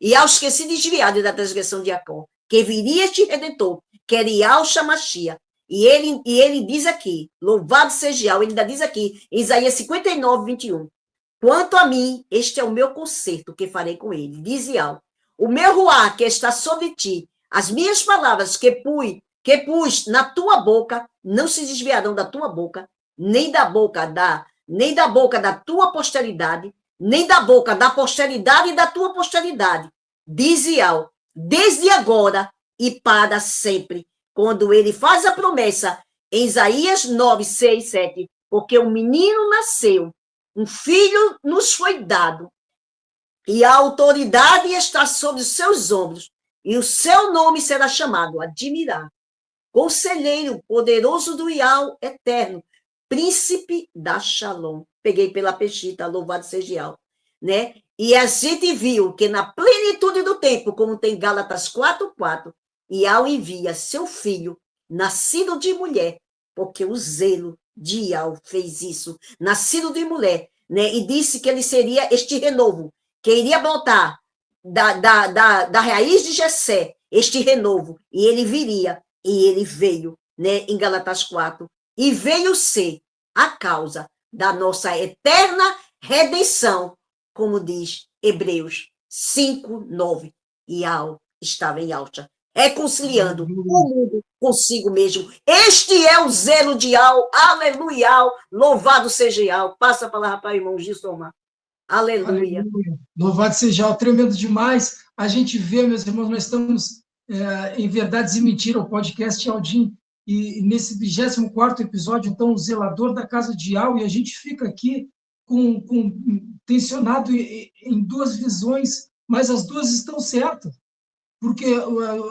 E aos que se desviaram da transgressão de Jacó, que viria este redentor, que era Iau Shamashia. E ele diz aqui, louvado seja Iau, ele ainda diz aqui, em Isaías 59:21, quanto a mim, este é o meu concerto que farei com ele, diz Iau, o meu ruá que está sobre ti, as minhas palavras que pus na tua boca, não se desviarão da tua boca, nem da boca da tua posteridade, nem da boca da posteridade da tua posteridade, diz Iau, desde agora e para sempre. Quando ele faz a promessa em Isaías 9, 6, 7, porque um menino nasceu, um filho nos foi dado, e a autoridade está sobre os seus ombros, e o seu nome será chamado Admirável, Conselheiro, Poderoso do Iau Eterno, Príncipe da Shalom. Peguei pela pechita, louvado seja Iau, né? E a gente viu que na plenitude do tempo, como tem Gálatas 4:4, Iau envia seu filho, nascido de mulher, porque o zelo de Iau fez isso, nascido de mulher, né? E disse que ele seria este renovo, que iria brotar da raiz de Jessé, este renovo, e ele viria, e ele veio, né? Em Gálatas 4, e veio ser a causa da nossa eterna redenção, como diz Hebreus 5:9. Iau estava em alta, reconciliando o mundo consigo mesmo. Este é o zelo de Iau, aleluia, louvado seja Iau. Passa a palavra para o irmão Gilson. Aleluia. Louvado seja Iau, tremendo demais. A gente vê, meus irmãos, nós estamos em Verdades e Mentira, o podcast Aldim, e nesse 24º episódio, então, o zelador da casa de Iau, e a gente fica aqui tensionado em duas visões, mas as duas estão certas, porque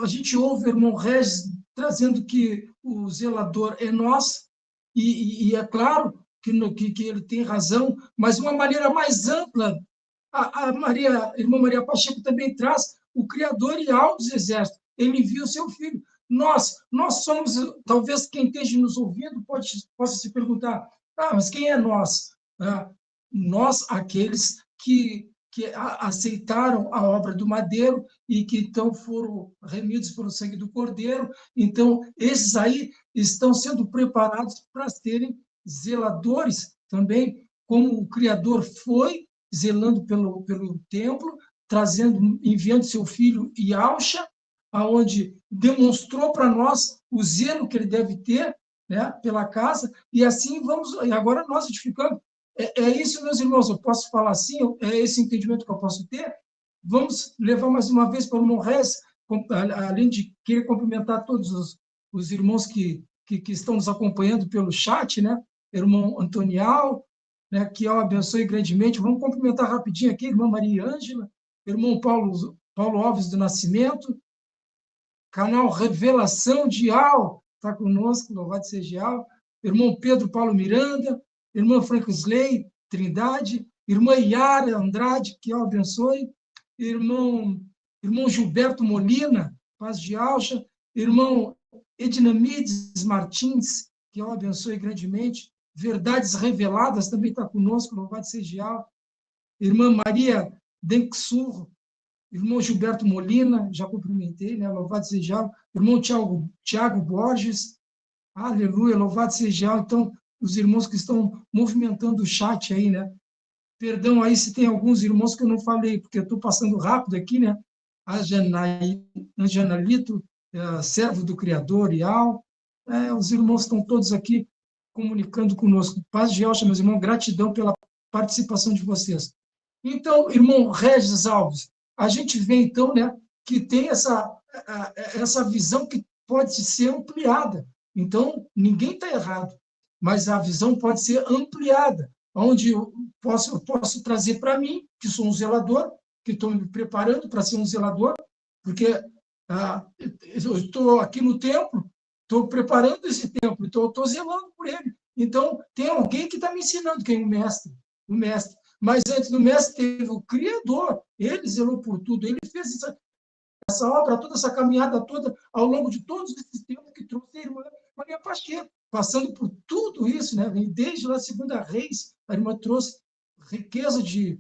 a gente ouve o irmão Regis trazendo que o zelador é nós, e é claro que ele tem razão, mas uma maneira mais ampla, a irmã Maria Pacheco também traz o Criador e Iau dos exércitos. Ele envia o seu filho. Nós somos, talvez quem esteja nos ouvindo possa se perguntar, mas quem é nós? Nós, aqueles que aceitaram a obra do madeiro e que então foram remidos pelo sangue do Cordeiro. Então, esses aí estão sendo preparados para serem zeladores também, como o Criador foi, zelando pelo templo, enviando seu filho Yahusha, aonde demonstrou para nós o zelo que ele deve ter, né, pela casa, e assim e agora nós edificamos. É isso, meus irmãos, eu posso falar assim, é esse entendimento que eu posso ter. Vamos levar mais uma vez para o irmão Rez, além de querer cumprimentar todos os irmãos que estão nos acompanhando pelo chat, né? Irmão Antonial, né, que eu abençoe grandemente. Vamos cumprimentar rapidinho aqui, irmã Maria Ângela, irmão Paulo Alves do Nascimento, canal Revelação de Iau, está conosco, louvado seja Iau, irmão Pedro Paulo Miranda, irmã Franco Slay, Trindade, irmã Yara Andrade, que eu abençoe, irmão Gilberto Molina, paz de Alcha, irmão Ednamides Martins, que eu abençoe grandemente, Verdades Reveladas, também está conosco, louvado seja Iau, irmã Maria Denksur, irmão Gilberto Molina, já cumprimentei, né? Louvado seja Iau, irmão Tiago Borges, aleluia, louvado seja Iau. Então, os irmãos que estão movimentando o chat aí, né? Perdão aí se tem alguns irmãos que eu não falei, porque eu estou passando rápido aqui, né? Janalito, servo do Criador, Iau, os irmãos estão todos aqui comunicando conosco. Paz de Alcha, meus irmãos, gratidão pela participação de vocês. Então, irmão Regis Alves, a gente vê, então, né, que tem essa visão que pode ser ampliada. Então, ninguém está errado. mas a visão pode ser ampliada, onde eu posso trazer para mim, que sou um zelador, que estou me preparando para ser um zelador, porque eu estou aqui no templo, estou preparando esse templo, então estou zelando por ele. Então, tem alguém que está me ensinando, quem é o mestre. O mestre. Mas antes do mestre teve o Criador, ele zelou por tudo, ele fez essa obra toda, essa caminhada toda, ao longo de todos esses tempos que trouxe a irmã Maria Pacheco, passando por tudo isso, né? Desde lá a Segunda Reis, a irmã trouxe riqueza de...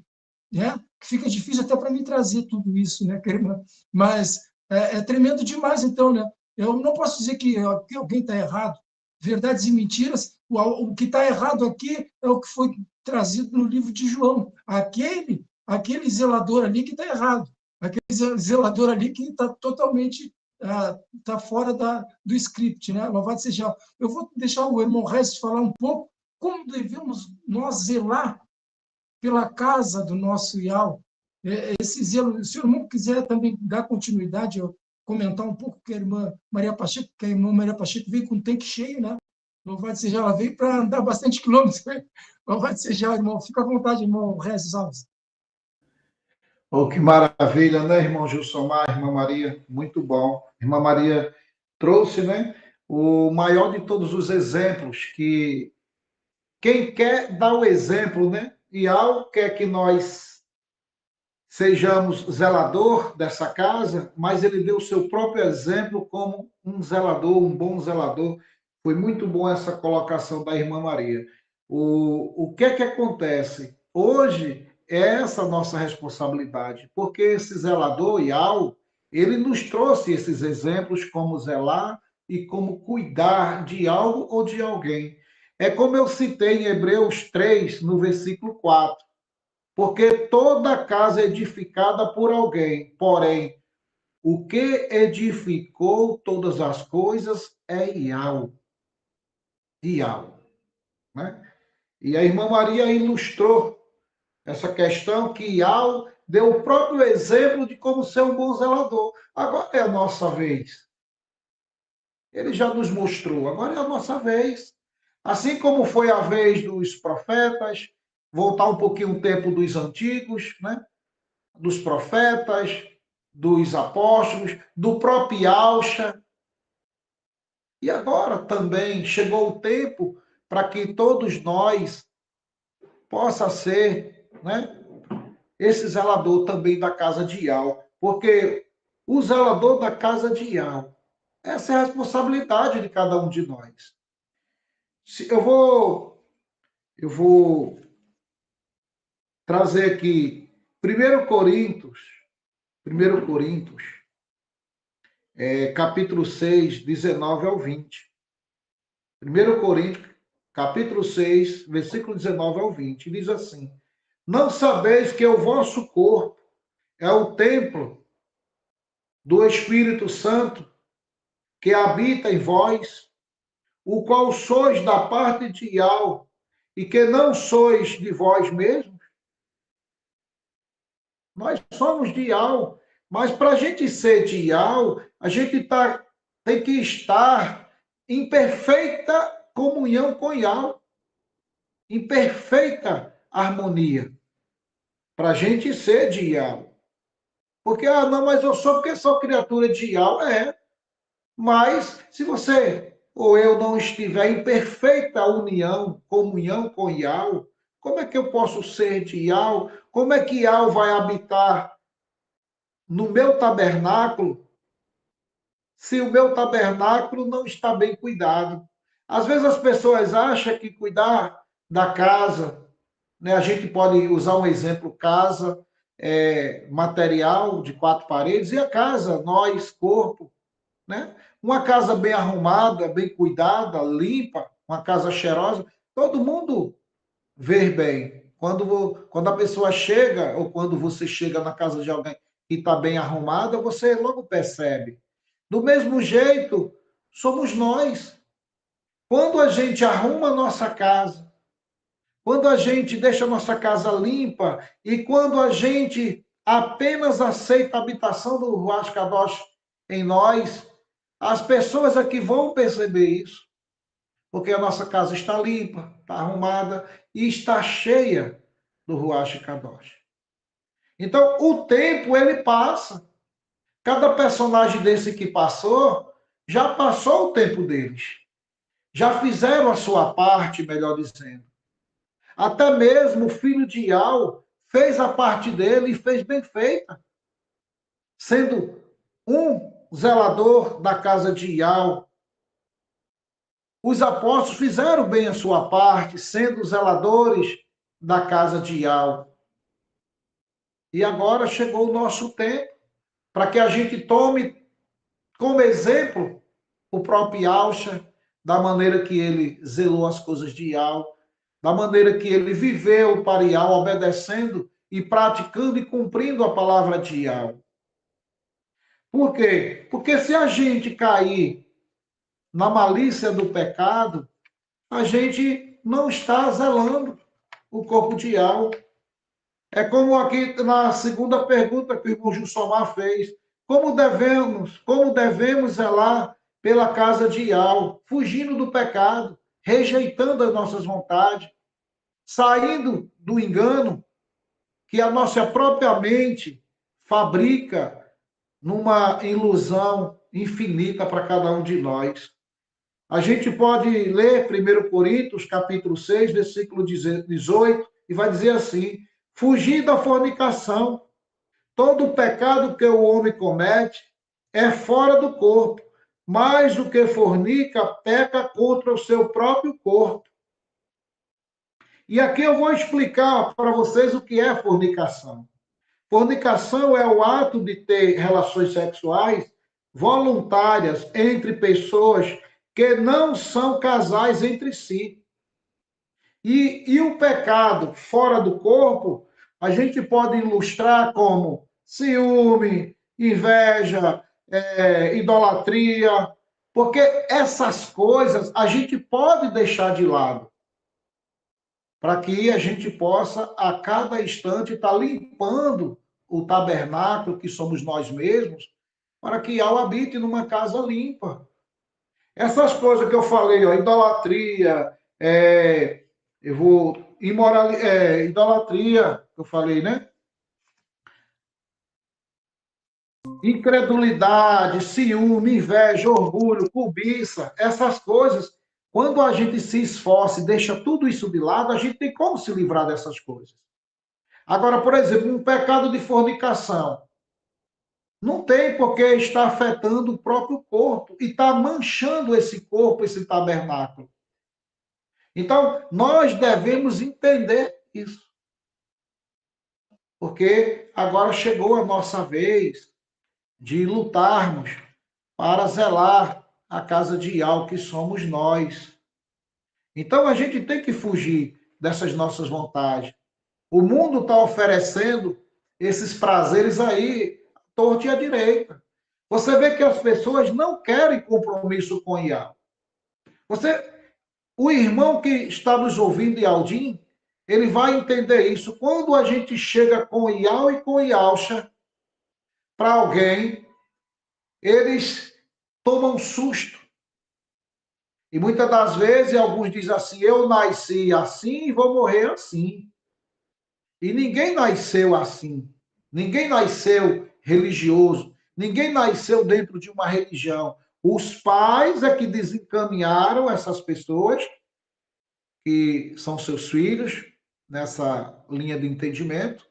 Né? Que fica difícil até para mim trazer tudo isso, né, irmã? Mas é tremendo demais, então, né? Eu não posso dizer que alguém está errado. Verdades e mentiras, o que está errado aqui é o que foi trazido no livro de João. Aquele zelador ali que está errado. Aquele zelador ali que está totalmente tá fora do script, né? Louvado seja. Eu vou deixar o irmão Regis falar um pouco como devemos nós zelar pela casa do nosso IAL. Esse zelo, se o irmão quiser também dar continuidade, eu comentar um pouco que a irmã Maria Pacheco, que a irmã Maria Pacheco veio com um tanque cheio, né? Louvado seja, ela veio para andar bastante quilômetros. Louvado seja, irmão. Fica à vontade, irmão Regis Alves. Oh, que maravilha, né, irmão Gilsomar, irmã Maria? Muito bom. Irmã Maria trouxe, né, o maior de todos os exemplos, que quem quer dar o exemplo, né, e algo quer que nós sejamos zelador dessa casa, mas ele deu o seu próprio exemplo como um zelador, um bom zelador. Foi muito bom essa colocação da irmã Maria. O que é que acontece? Hoje é essa a nossa responsabilidade, porque esse zelador, Ial, ele nos trouxe esses exemplos como zelar e como cuidar de algo ou de alguém. É como eu citei em Hebreus 3, no versículo 4. Porque toda casa é edificada por alguém, porém, o que edificou todas as coisas é Ial. Ial, né? E a irmã Maria ilustrou essa questão que Ial deu o próprio exemplo de como ser um bom zelador. Agora é a nossa vez. Ele já nos mostrou, agora é a nossa vez. Assim como foi a vez dos profetas, voltar um pouquinho o tempo dos antigos, né? Dos profetas, dos apóstolos, do próprio Alcha. E agora também chegou o tempo para que todos nós possa ser, né, esse zelador também da casa de Ial, porque o zelador da casa de Ial, essa é a responsabilidade de cada um de nós. Eu vou trazer aqui 1 Coríntios, capítulo 6, 19 ao 20. 1 Coríntios, capítulo 6, versículo 19 ao 20, diz assim: Não sabeis que o vosso corpo é o templo do Espírito Santo que habita em vós, o qual sois da parte de Ial, e que não sois de vós mesmos? Nós somos de Ial, mas para a gente ser de Ial, a gente tem que estar em perfeita comunhão com Ial, em perfeita harmonia, para a gente ser de Ial. Porque, não, mas eu sou porque sou criatura de Ial. Mas se você ou eu não estiver em perfeita união, comunhão com Ial, como é que eu posso ser de Ial? Como é que Ial vai habitar no meu tabernáculo se o meu tabernáculo não está bem cuidado? Às vezes as pessoas acham que cuidar da casa, né, a gente pode usar um exemplo, casa, material de 4 paredes, e a casa, nós, corpo, né? Uma casa bem arrumada, bem cuidada, limpa, uma casa cheirosa, todo mundo vê bem. Quando a pessoa chega, ou quando você chega na casa de alguém que está bem arrumada, você logo percebe. Do mesmo jeito, somos nós. Quando a gente arruma a nossa casa, quando a gente deixa a nossa casa limpa e quando a gente apenas aceita a habitação do Ruach Kadosh em nós, as pessoas aqui vão perceber isso. porque a nossa casa está limpa, está arrumada e está cheia do Ruach Kadosh. Então, o tempo, ele passa. Cada personagem desse que passou, já passou o tempo deles. Já fizeram a sua parte, melhor dizendo. Até mesmo o filho de Ial fez a parte dele e fez bem feita. Sendo um zelador da casa de Ial. Os apóstolos fizeram bem a sua parte, sendo zeladores da casa de Ial. E agora chegou o nosso tempo para que a gente tome como exemplo o próprio Yahusha, da maneira que ele zelou as coisas de Ial, da maneira que ele viveu para Ial, obedecendo e praticando e cumprindo a palavra de Ial. Por quê? Porque se a gente cair na malícia do pecado, a gente não está zelando o corpo de Ial. É como aqui na segunda pergunta que o irmão Gilsomar fez. Como devemos zelar pela casa de Ial, fugindo do pecado, rejeitando as nossas vontades, saindo do engano que a nossa própria mente fabrica numa ilusão infinita para cada um de nós. A gente pode ler 1 Coríntios, capítulo 6, versículo 18, e vai dizer assim: fugir da fornicação. Todo pecado que o homem comete é fora do corpo, mas o que fornica peca contra o seu próprio corpo. E aqui eu vou explicar para vocês o que é fornicação. Fornicação é o ato de ter relações sexuais voluntárias entre pessoas que não são casais entre si. E o pecado fora do corpo, a gente pode ilustrar como ciúme, inveja, idolatria, porque essas coisas a gente pode deixar de lado, para que a gente possa, a cada instante, estar limpando o tabernáculo, que somos nós mesmos, para que Yahweh habite numa casa limpa. Essas coisas que eu falei, ó, idolatria, idolatria, que eu falei, né? Incredulidade, ciúme, inveja, orgulho, cobiça, essas coisas, quando a gente se esforça e deixa tudo isso de lado, a gente tem como se livrar dessas coisas. Agora, por exemplo, um pecado de fornicação. Não tem porque está afetando o próprio corpo e está manchando esse corpo, esse tabernáculo. Então, nós devemos entender isso. Porque agora chegou a nossa vez de lutarmos para zelar a casa de Yahweh, que somos nós. Então, a gente tem que fugir dessas nossas vontades. O mundo está oferecendo esses prazeres aí, torto e à direita. Você vê que as pessoas não querem compromisso com Yahweh. O irmão que está nos ouvindo, Yaldim, ele vai entender isso. Quando a gente chega com Yahweh e com Yahusha para alguém, eles tomam susto. E muitas das vezes, alguns dizem assim, eu nasci assim e vou morrer assim. E ninguém nasceu assim. Ninguém nasceu religioso. Ninguém nasceu dentro de uma religião. Os pais é que desencaminharam essas pessoas, que são seus filhos, nessa linha de entendimento,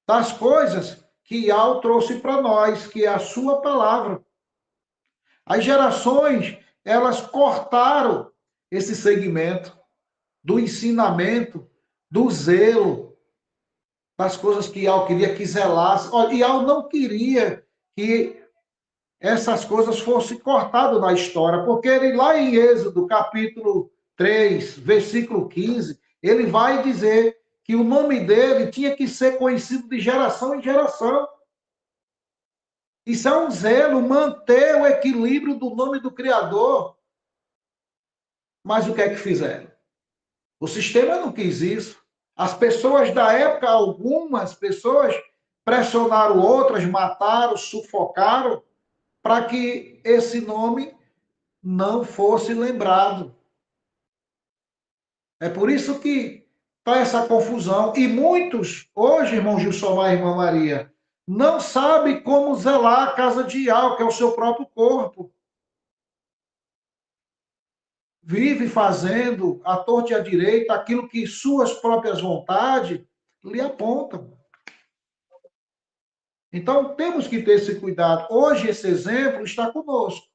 das coisas que Yahweh trouxe para nós, que é a sua palavra. As gerações, elas cortaram esse segmento do ensinamento, do zelo, das coisas que Yahweh queria que zelasse. Olha, Yahweh não queria que essas coisas fossem cortadas na história, porque ele lá em Êxodo, capítulo 3, versículo 15, ele vai dizer que o nome dele tinha que ser conhecido de geração em geração. Isso é um zelo, manter o equilíbrio do nome do Criador. Mas o que é que fizeram? O sistema não quis isso. As pessoas da época, algumas pessoas pressionaram outras, mataram, sufocaram, para que esse nome não fosse lembrado. É por isso que está essa confusão. E muitos, hoje, irmão Gilsomar e irmã Maria, não sabem como zelar a casa de Ial, que é o seu próprio corpo. Vive fazendo à torta e à direita aquilo que suas próprias vontades lhe apontam. Então, temos que ter esse cuidado. Hoje, esse exemplo está conosco.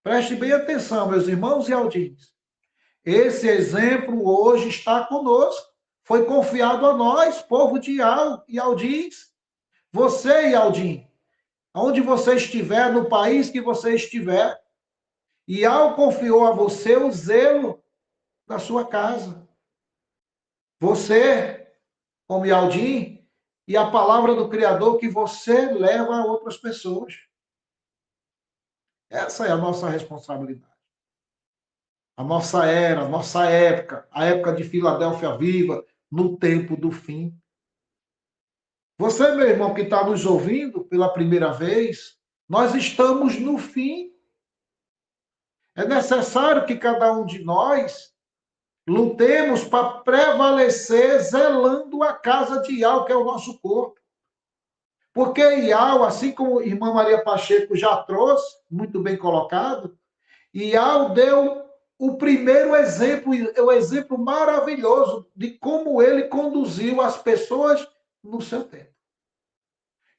Preste bem atenção, meus irmãos e aldins. Esse exemplo hoje está conosco. Foi confiado a nós, povo de Ial e Aldins. Você e Aldim, onde você estiver, no país que você estiver, Ial confiou a você o zelo da sua casa. Você, como Aldim, e a palavra do Criador que você leva a outras pessoas. Essa é a nossa responsabilidade. A nossa era, a nossa época, a época de Filadélfia viva, no tempo do fim. Você, meu irmão, que está nos ouvindo pela primeira vez, nós estamos no fim. É necessário que cada um de nós lutemos para prevalecer zelando a casa de Ial, que é o nosso corpo. Porque Ial, assim como a irmã Maria Pacheco já trouxe, muito bem colocado, Ial deu o primeiro exemplo, o exemplo maravilhoso de como ele conduziu as pessoas no seu tempo.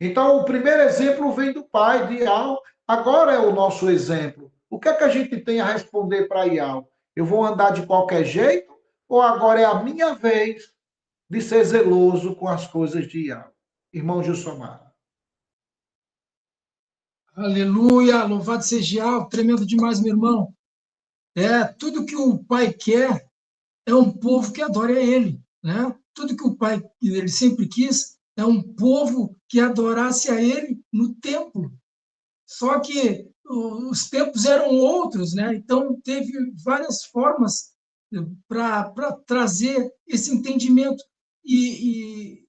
Então, o primeiro exemplo vem do pai de Ial, agora é o nosso exemplo. O que é que a gente tem a responder para Ial? Eu vou andar de qualquer jeito ou agora é a minha vez de ser zeloso com as coisas de Ial? Irmão Gilsomar. Aleluia, louvado seja Ial, tremendo demais, meu irmão. Tudo que o Pai quer é um povo que adore a Ele, né? Tudo que o Pai ele sempre quis é um povo que adorasse a Ele no templo. Só que os tempos eram outros, né? Então teve várias formas para trazer esse entendimento e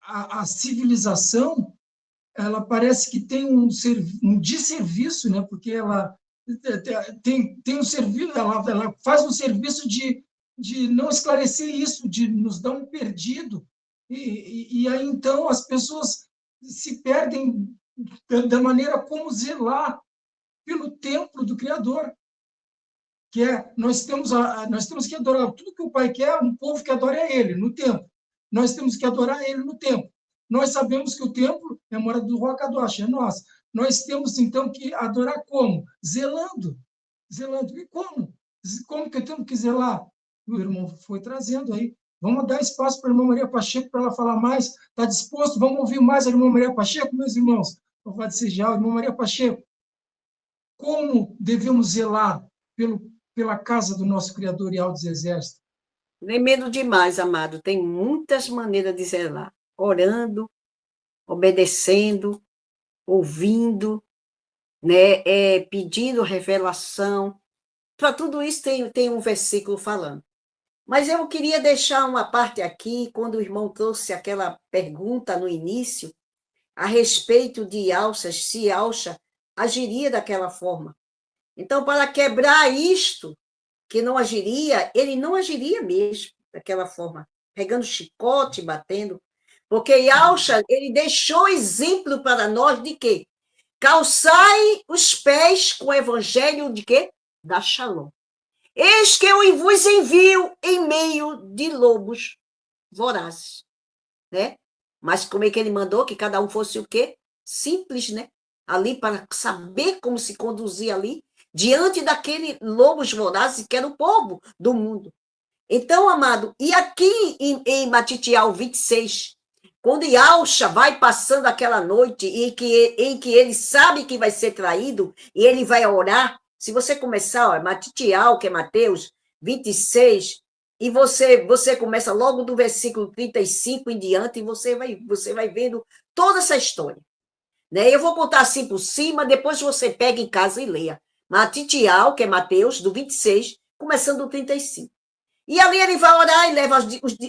a civilização ela parece que tem um desserviço, né? Porque ela tem um serviço, ela faz um serviço de não esclarecer isso, de nos dar um perdido. E aí, então, as pessoas se perdem da maneira como zelar pelo templo do Criador, que nós temos que adorar tudo que o Pai quer, um povo que adore a Ele no templo. Nós temos que adorar Ele no templo. Nós sabemos que o templo é a morada do Ruach HaKodesh, é nosso. Nós temos, então, que adorar como? Zelando. Zelando. E como? Como que eu tenho que zelar? O irmão foi trazendo aí. Vamos dar espaço para a irmã Maria Pacheco para ela falar mais. Está disposto? Vamos ouvir mais a irmã Maria Pacheco, meus irmãos? Louvado seja a irmã Maria Pacheco. Como devemos zelar pela casa do nosso Criador e dos Exércitos? Nem medo demais, amado. Tem muitas maneiras de zelar. Orando, obedecendo, ouvindo, né? Pedindo revelação. Para tudo isso tem um versículo falando. Mas eu queria deixar uma parte aqui, quando o irmão trouxe aquela pergunta no início, a respeito de alças, se Alça agiria daquela forma. Então, para quebrar isto, que não agiria, ele não agiria mesmo daquela forma, pegando chicote, batendo, porque Alça, ele deixou exemplo para nós de quê? Calçai os pés com o evangelho de quê? Da Shalom. Eis que eu vos envio em meio de lobos vorazes, né? Mas como é que ele mandou? Que cada um fosse o quê? Simples, né? Ali para saber como se conduzir ali, diante daquele lobos vorazes que era o povo do mundo. Então, amado, e aqui em Matitial 26, quando Yalcha vai passando aquela noite em que ele sabe que vai ser traído e ele vai orar, se você começar, Matitial, que é Mateus 26, e você começa logo do versículo 35 em diante, e você vai vendo toda essa história. Né? Eu vou contar assim por cima, depois você pega em casa e leia. Matitial, que é Mateus, do 26, começando do 35. E ali ele vai orar e leva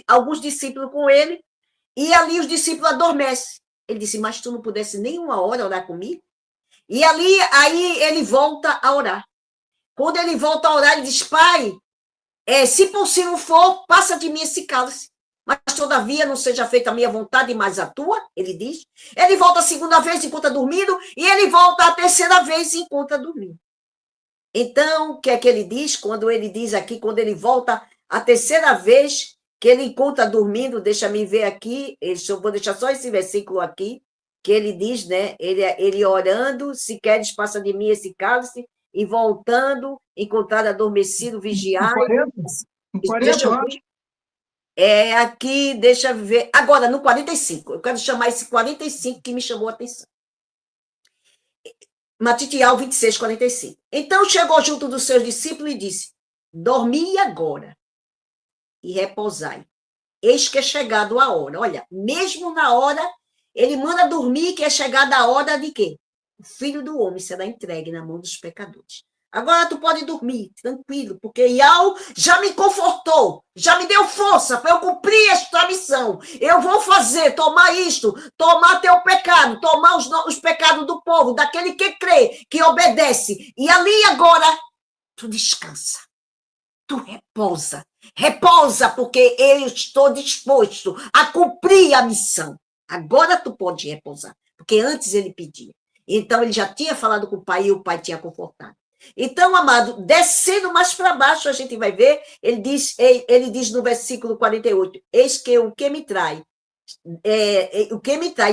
alguns discípulos com ele, e ali os discípulos adormecem. Ele disse, mas tu não pudesse nem uma hora orar comigo? E aí ele volta a orar. Quando ele volta a orar, ele diz, pai, Se possível for, passa de mim esse cálice. Mas, todavia, não seja feita a minha vontade, mas a tua, ele diz. Ele volta a segunda vez enquanto está dormindo, e ele volta a terceira vez enquanto está dormindo. Então, o que é que ele diz? Quando ele diz aqui, quando ele volta a terceira vez, que ele encontra dormindo, deixa-me ver aqui, eu vou deixar só esse versículo aqui, que ele diz, né? Ele orando, se queres, passa de mim esse cálice, e voltando, encontrar adormecido, vigiar. No 40, eu acho. Aqui, deixa eu ver. Agora, no 45, eu quero chamar esse 45 que me chamou a atenção. Matitial 26, 45. Então chegou junto dos seus discípulos e disse: dormi agora e repousai. Eis que é chegado a hora. Olha, mesmo na hora, ele manda dormir, que é chegada a hora de quê? O Filho do Homem será entregue na mão dos pecadores. Agora tu pode dormir, tranquilo, porque Yau já me confortou, já me deu força para eu cumprir esta missão. Eu vou fazer, tomar isto, tomar teu pecado, tomar os pecados do povo, daquele que crê, que obedece. E ali agora, tu descansa, tu repousa. Repousa, porque eu estou disposto a cumprir a missão. Agora tu pode repousar, porque antes ele pedia. Então ele já tinha falado com o pai e o pai tinha confortado. Então, amado, descendo mais para baixo, a gente vai ver, ele diz no versículo 48, eis que o que me trai,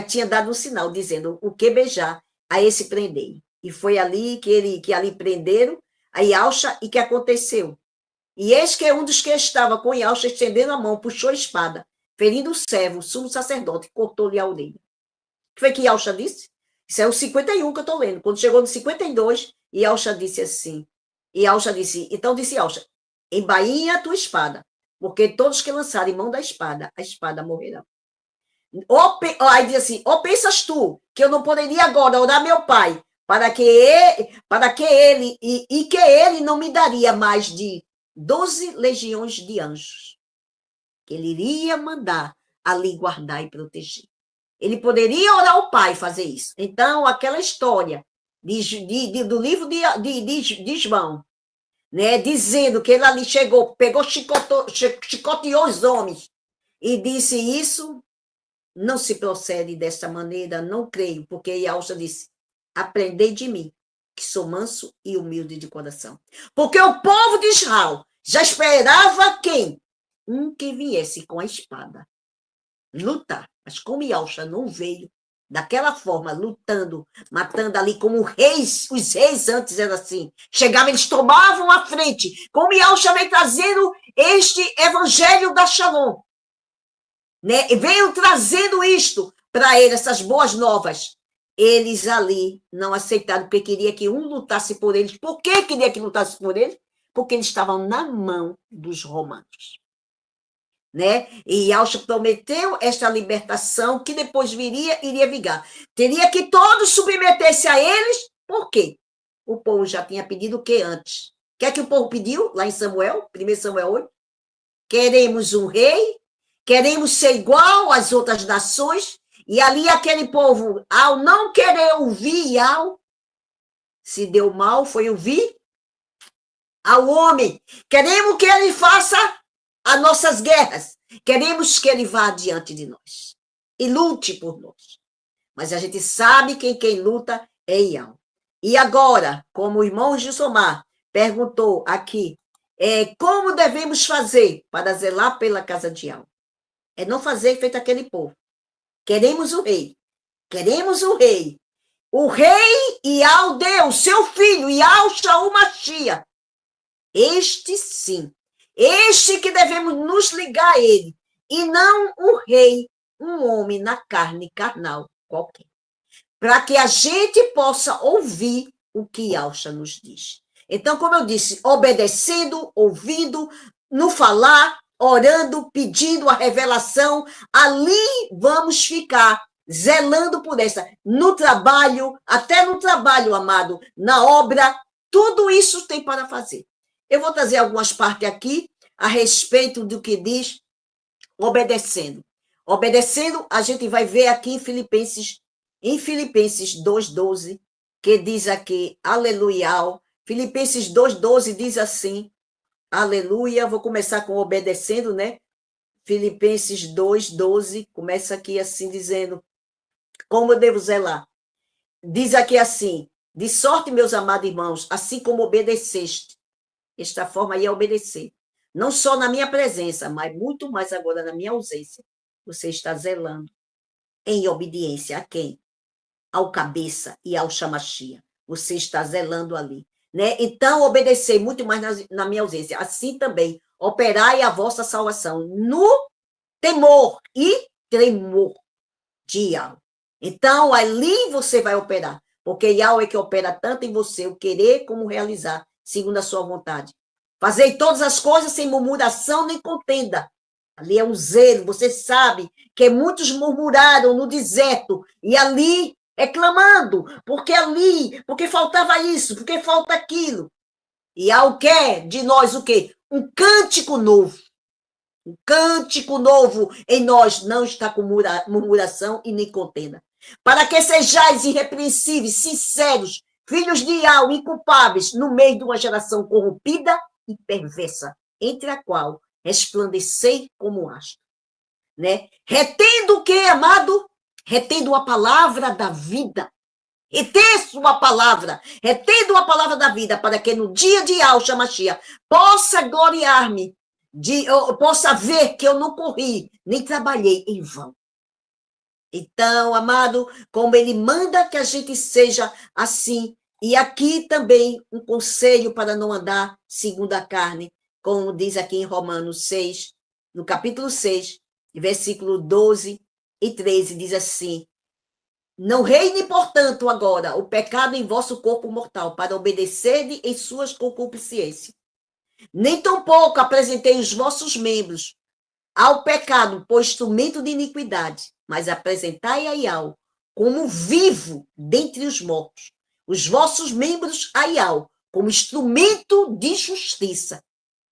tinha dado um sinal, dizendo, o que beijar, a esse prendei. E foi ali que ali prenderam a Yalcha, e que aconteceu? E eis que um dos que estava com Yalcha, estendendo a mão, puxou a espada, ferindo o servo, o sumo sacerdote, cortou-lhe a orelha. O que foi que Yalcha disse? Isso é o 51 que eu estou lendo. Quando chegou no 52, Yalcha disse assim. Então disse Yalcha, embainha a tua espada, porque todos que lançarem mão da espada, a espada morrerá. Aí diz assim, ou pensas tu que eu não poderia agora orar meu pai, para que ele não me daria mais de 12 legiões de anjos, que ele iria mandar ali guardar e proteger. Ele poderia orar ao pai fazer isso. Então, aquela história do livro de João, né, dizendo que ele ali chegou, pegou, chicoteou os homens e disse isso, não se procede dessa maneira, não creio, porque Yalcha disse, aprendei de mim, que sou manso e humilde de coração. Porque o povo de Israel já esperava quem? Um que viesse com a espada lutar. Mas como Yalcha não veio daquela forma, lutando, matando ali como reis, os reis antes eram assim, chegavam, eles tomavam a frente, como Yalcha vem trazendo este evangelho da Shalom, né? Veio trazendo isto para eles, essas boas novas. Eles ali não aceitaram, porque queria que um lutasse por eles. Por que queria que lutasse por eles? Porque eles estavam na mão dos romanos. Né? E Yalcha prometeu esta libertação que depois iria vingar. Teria que todos submeter-se a eles, por quê? O povo já tinha pedido o que antes? O que é que o povo pediu lá em Samuel, 1 Samuel 8? Queremos um rei, queremos ser igual às outras nações, e ali aquele povo, ao não querer ouvir Yahweh, se deu mal, foi ouvir ao homem. Queremos que ele faça as nossas guerras. Queremos que ele vá adiante de nós e lute por nós. Mas a gente sabe que quem luta é Yahweh. E agora, como o irmão Gilsomar perguntou aqui, como devemos fazer para zelar pela casa de Yahweh? É não fazer feito aquele povo. Queremos o rei. Queremos o rei. O rei Yahweh deu seu filho, Yahshua o Mashiach. Este sim. Este que devemos nos ligar a ele, e não o rei, um homem na carne carnal qualquer. Para que a gente possa ouvir o que Yalcha nos diz. Então, como eu disse, obedecendo, ouvindo, no falar, orando, pedindo a revelação, ali vamos ficar zelando por essa. No trabalho, até no trabalho, amado, na obra, tudo isso tem para fazer. Eu vou trazer algumas partes aqui a respeito do que diz obedecendo. Obedecendo, a gente vai ver aqui em Filipenses 2:12, que diz aqui, aleluia. Filipenses 2:12 diz assim, Aleluia. Vou começar com obedecendo, né? Filipenses 2:12, começa aqui assim dizendo, como eu devo zelar? Diz aqui assim, de sorte, meus amados irmãos, assim como obedeceste. Esta forma aí é obedecer. Não só na minha presença, mas muito mais agora na minha ausência. Você está zelando em obediência a quem? Ao cabeça e ao chamachia. Você está zelando ali. Né? Então, obedecer muito mais na minha ausência. Assim também, operai a vossa salvação no temor e tremor de Yahweh. Então, ali você vai operar. Porque Yahweh é que opera tanto em você o querer como realizar, segundo a sua vontade. Fazei todas as coisas sem murmuração nem contenda. Ali é um zelo. Você sabe que muitos murmuraram no deserto e ali reclamando, porque faltava isso, porque falta aquilo. E ao que de nós o quê? Um cântico novo. Um cântico novo em nós não está com murmuração e nem contenda. Para que sejais irrepreensíveis, sinceros, filhos de Yahweh, inculpáveis, no meio de uma geração corrompida e perversa, entre a qual resplandecei como astro. Né? Retendo o que, amado? Retendo a palavra da vida. Retendo a palavra da vida, para que no dia de Yahshua Mashiach possa gloriar-me, possa ver que eu não corri, nem trabalhei em vão. Então, amado, como ele manda que a gente seja assim, e aqui também um conselho para não andar segundo a carne, como diz aqui em Romanos 6, no capítulo 6, versículo 12 e 13, diz assim: não reine, portanto, agora o pecado em vosso corpo mortal, para obedecer em suas concupiscências. Nem tampouco apresentei os vossos membros ao pecado por instrumento de iniquidade, mas apresentai a Yahweh como vivo dentre os mortos, os vossos membros a Yahweh como instrumento de justiça.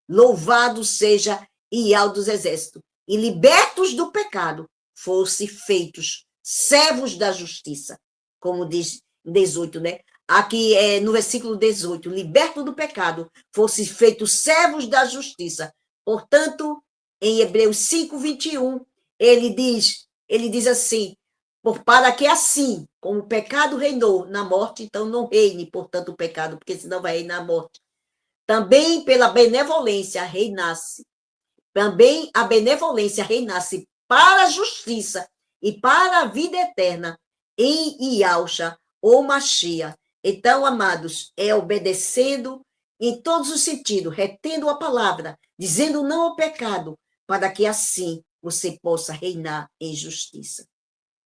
Louvado seja Yahweh dos exércitos, e libertos do pecado, fossem feitos servos da justiça, como diz 18, né? Aqui no versículo 18, liberto do pecado, fossem feitos servos da justiça. Portanto, em Hebreus 5:21, ele diz assim, para que assim, como o pecado reinou na morte, então não reine, portanto, o pecado, porque senão vai reinar a morte. Também pela benevolência reinasse. Também a benevolência reinasse para a justiça e para a vida eterna em Yahshua ou Mashiach. Então, amados, é obedecendo em todos os sentidos, retendo a palavra, dizendo não ao pecado, para que assim você possa reinar em justiça.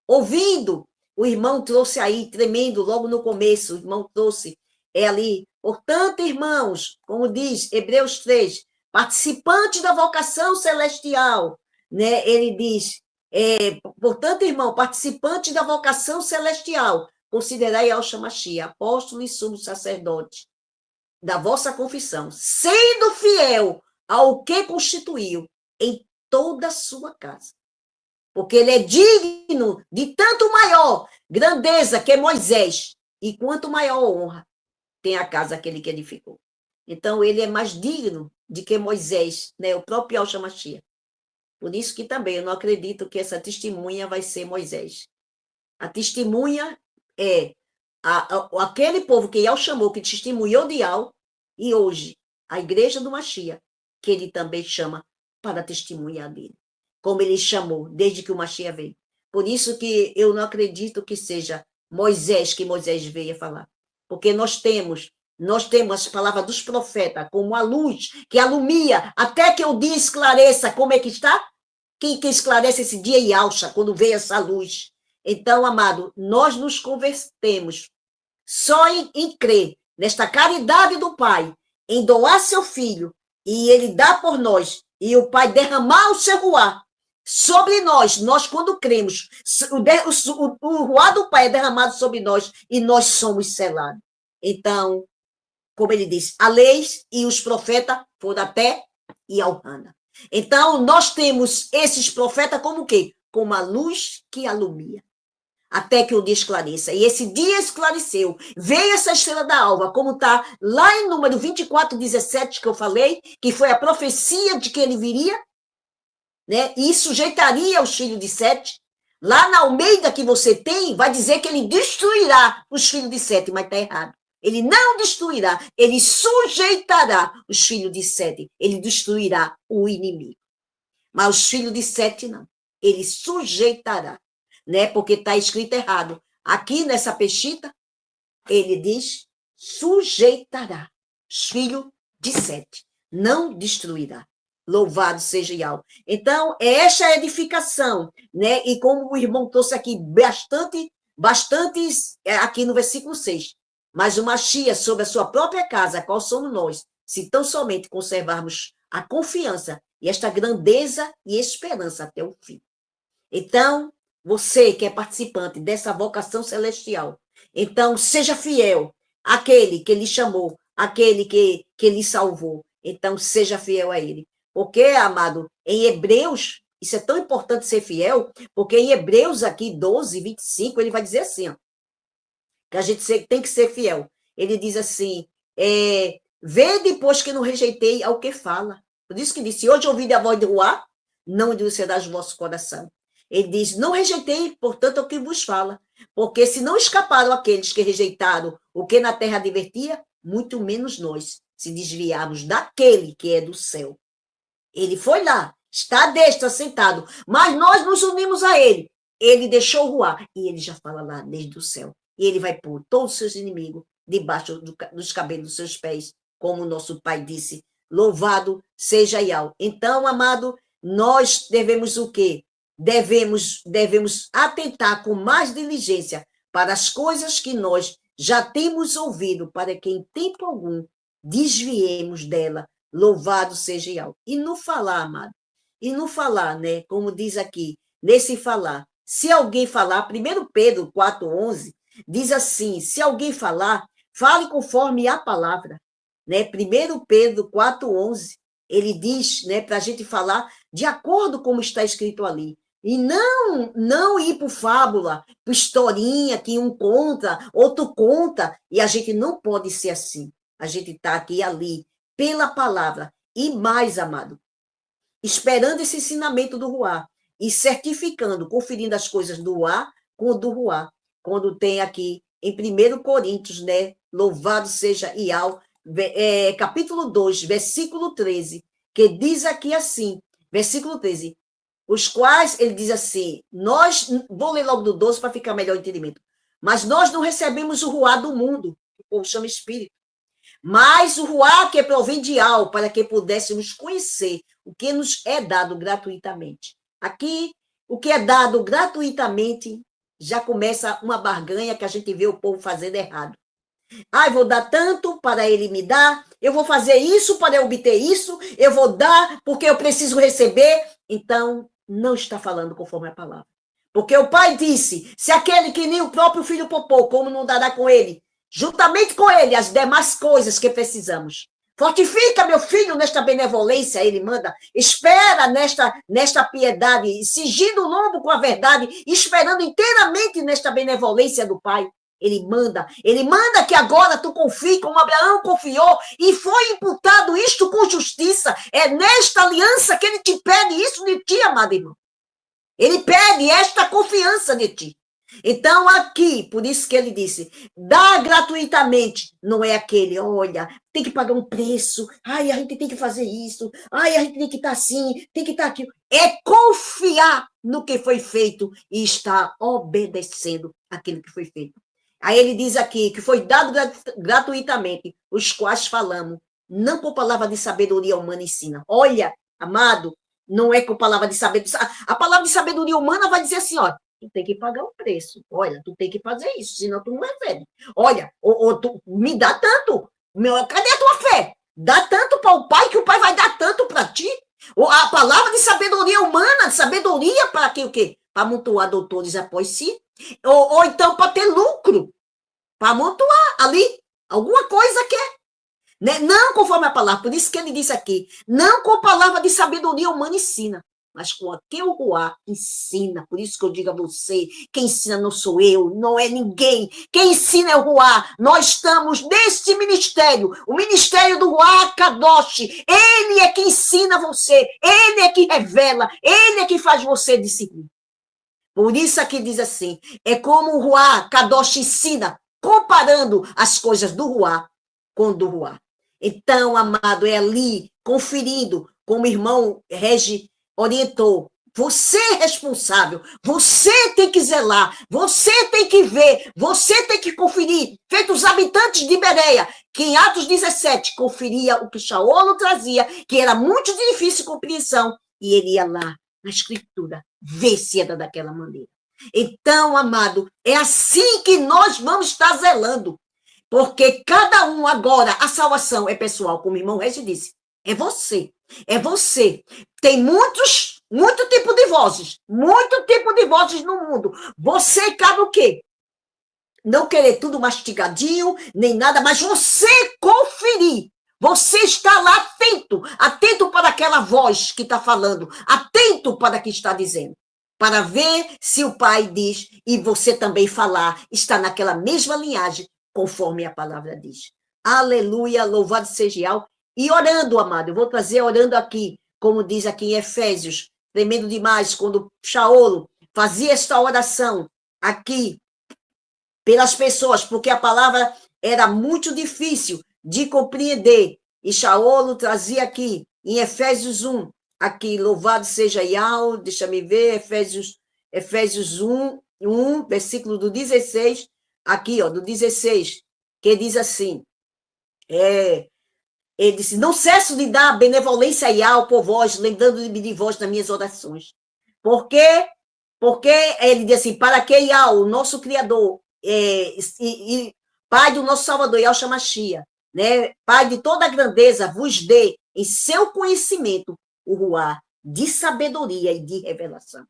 Ouvindo, o irmão trouxe aí, tremendo, logo no começo, o irmão trouxe, ali. Portanto, irmãos, como diz Hebreus 3, participantes da vocação celestial, né? Ele diz, portanto, irmão, participantes da vocação celestial, considerai Yahshua Mashiach, apóstolo e sumo sacerdote da vossa confissão, sendo fiel ao que constituiu em toda a sua casa. Porque ele é digno de tanto maior grandeza que Moisés, e quanto maior honra tem a casa aquele que edificou. Então, ele é mais digno de que Moisés, né, o próprio Yahshua Mashiach. Por isso que também eu não acredito que essa testemunha vai ser Moisés. A testemunha é aquele povo que Yahweh chamou, que testemunhou de Yahweh, e hoje a igreja do Mashiach, que ele também chama para testemunhar dele, como ele chamou desde que o Mashiach veio. Por isso que eu não acredito que seja Moisés que Moisés veio a falar, porque nós temos as palavras dos profetas como a luz que alumia até que o dia esclareça. Como é que está? Quem esclarece esse dia é Yahshua, quando veio essa luz. Então, amado, nós nos convertemos só em crer nesta caridade do Pai, em doar seu Filho, e ele dá por nós, e o Pai derramar o seu ruá sobre nós quando cremos, o ruá do Pai é derramado sobre nós, e nós somos selados. Então, como ele diz, a lei e os profetas foram até Yahweh. Então, nós temos esses profetas como o quê? Como a luz que alumia. até que o dia esclareça. E esse dia esclareceu. Veio essa estrela da alva, como está lá em número 24:17, que eu falei, que foi a profecia de que ele viria, né? E sujeitaria os filhos de Sete. Lá na Almeida que você tem, vai dizer que ele destruirá os filhos de Sete, mas está errado. Ele não destruirá, ele sujeitará os filhos de Sete. Ele destruirá o inimigo. Mas os filhos de Sete não. Ele sujeitará, né? Porque está escrito errado. Aqui nessa peshita, ele diz sujeitará os filhos de Sete. Não destruirá. Louvado seja Yahweh. Então, esta é a edificação, né? E como o irmão trouxe aqui bastantes, aqui no versículo 6. Mas o Mashiach sobre a sua própria casa, qual somos nós, se tão somente conservarmos a confiança e esta grandeza e esperança até o fim. Então, você que é participante dessa vocação celestial, então seja fiel àquele que lhe chamou, àquele que lhe salvou. Então, seja fiel a ele. Porque, amado, em Hebreus, isso é tão importante ser fiel, porque em Hebreus aqui 12:25, ele vai dizer assim, ó, que a gente tem que ser fiel. Ele diz assim, vê depois que não rejeitei ao que fala. Por isso que disse, hoje ouvi a voz do Ruá, não endurecerás o vosso coração. Ele diz, não rejeitei, portanto, ao que vos fala. Porque se não escaparam aqueles que rejeitaram o que na terra advertia, muito menos nós, se desviarmos daquele que é do céu. Ele foi lá, está à destra, sentado, mas nós nos unimos a ele. Ele deixou o Ruá, e ele já fala lá desde o céu. E ele vai pôr todos os seus inimigos debaixo dos cabelos dos seus pés, como o nosso pai disse. Louvado seja Yahweh. Então, amado, nós devemos o quê? Devemos atentar com mais diligência para as coisas que nós já temos ouvido, para que em tempo algum desviemos dela. Louvado seja Yahweh. E no falar, amado, e no falar, né, como diz aqui, nesse falar, se alguém falar, 1 Pedro 4:11, diz assim, se alguém falar, fale conforme a palavra, né, 1 Pedro 4:11, ele diz, né, para a gente falar de acordo com como está escrito ali, e não ir por fábula, por historinha, que um conta, outro conta, e a gente não pode ser assim, a gente está aqui e ali, pela palavra, e mais, amado, esperando esse ensinamento do Ruá, e certificando, conferindo as coisas do Ruá com o do Ruá, quando tem aqui em 1 Coríntios, né, louvado seja Yahweh, capítulo 2, versículo 13, que diz aqui assim, versículo 13, os quais, ele diz assim, vou ler logo do 12 para ficar melhor o entendimento, mas nós não recebemos o Ruá do mundo, que o povo chama Espírito, mas o Ruá que provém de Al, para que pudéssemos conhecer o que nos é dado gratuitamente. Aqui, o que é dado gratuitamente, já começa uma barganha que a gente vê o povo fazendo errado. Eu vou dar tanto para ele me dar, eu vou fazer isso para eu obter isso, eu vou dar porque eu preciso receber. Então, não está falando conforme a palavra. Porque o pai disse, se aquele que nem o próprio filho poupou, como não dará com ele? Juntamente com ele, as demais coisas que precisamos. Fortifica, meu filho, nesta benevolência, ele manda. Espera nesta piedade, cingindo o lombo com a verdade, esperando inteiramente nesta benevolência do Pai. Ele manda que agora tu confie, como Abraão confiou, e foi imputado isto com justiça. É nesta aliança que ele te pede isso de ti, amado irmão. Ele pede esta confiança de ti. Então, aqui, por isso que ele disse, dá gratuitamente, não é aquele, olha, tem que pagar um preço, a gente tem que fazer isso, a gente tem que estar assim, tem que estar aquilo. É confiar no que foi feito e estar obedecendo aquilo que foi feito. Aí ele diz aqui que foi dado gratuitamente, os quais falamos, não por palavra de sabedoria humana ensina. Olha, amado, não é com palavra de sabedoria. A palavra de sabedoria humana vai dizer assim, ó, tu tem que pagar um preço. Olha, tu tem que fazer isso, senão tu não recebe. Olha, ou tu me dá tanto. Cadê a tua fé? Dá tanto para o pai que o pai vai dar tanto para ti. A palavra de sabedoria humana, sabedoria para o quê? Para amontoar doutores após si. Ou então para ter lucro. Para amontoar ali alguma coisa que é. Né? Não conforme a palavra. Por isso que ele disse aqui, não com palavra de sabedoria humana ensina. mas com quem o Ruá ensina. Por isso que eu digo a você, quem ensina não sou eu, não é ninguém. Quem ensina é o Ruá. Nós estamos neste ministério, o ministério do Ruá Kadosh. Ele é que ensina você, ele é que revela, ele é que faz você discernir. Por isso aqui diz assim, é como o Ruá Kadosh ensina, comparando as coisas do Ruá com do Ruá. Então, amado, é ali, conferindo, como o irmão Regi orientou, você é responsável, você tem que zelar, você tem que ver, você tem que conferir, feito os habitantes de Bereia, que em Atos 17 conferia o que Shaolo trazia, que era muito de difícil compreensão, e ele ia lá, na escritura, ver se era daquela maneira. Então, amado, é assim que nós vamos estar zelando, porque cada um agora, a salvação é pessoal, como o irmão Regis disse, é você, é você. Tem muito tipo de vozes, muito tipo de vozes no mundo. Você cabe o quê? Não querer tudo mastigadinho, nem nada, mas você conferir. Você está lá atento, atento para aquela voz que está falando, atento para o que está dizendo, para ver se o Pai diz e você também falar, está naquela mesma linhagem, conforme a palavra diz. Aleluia, louvado seja Yahweh. E orando, amado, eu vou trazer orando aqui, como diz aqui em Efésios, tremendo demais, quando Shaolo fazia esta oração aqui, pelas pessoas, porque a palavra era muito difícil de compreender. E Shaolo trazia aqui, em Efésios 1, aqui, louvado seja Yahweh, deixa-me ver, Efésios 1, versículo do 16, aqui, ó, do 16, que diz assim, ele disse, não cesso de dar benevolência a Yahweh por vós, lembrando-me de vós nas minhas orações. Por quê? Porque ele diz assim, para que Yahweh, o nosso Criador, e Pai do nosso Salvador, Yahweh Shemashia, né? Pai de toda a grandeza, vos dê em seu conhecimento o ruá de sabedoria e de revelação.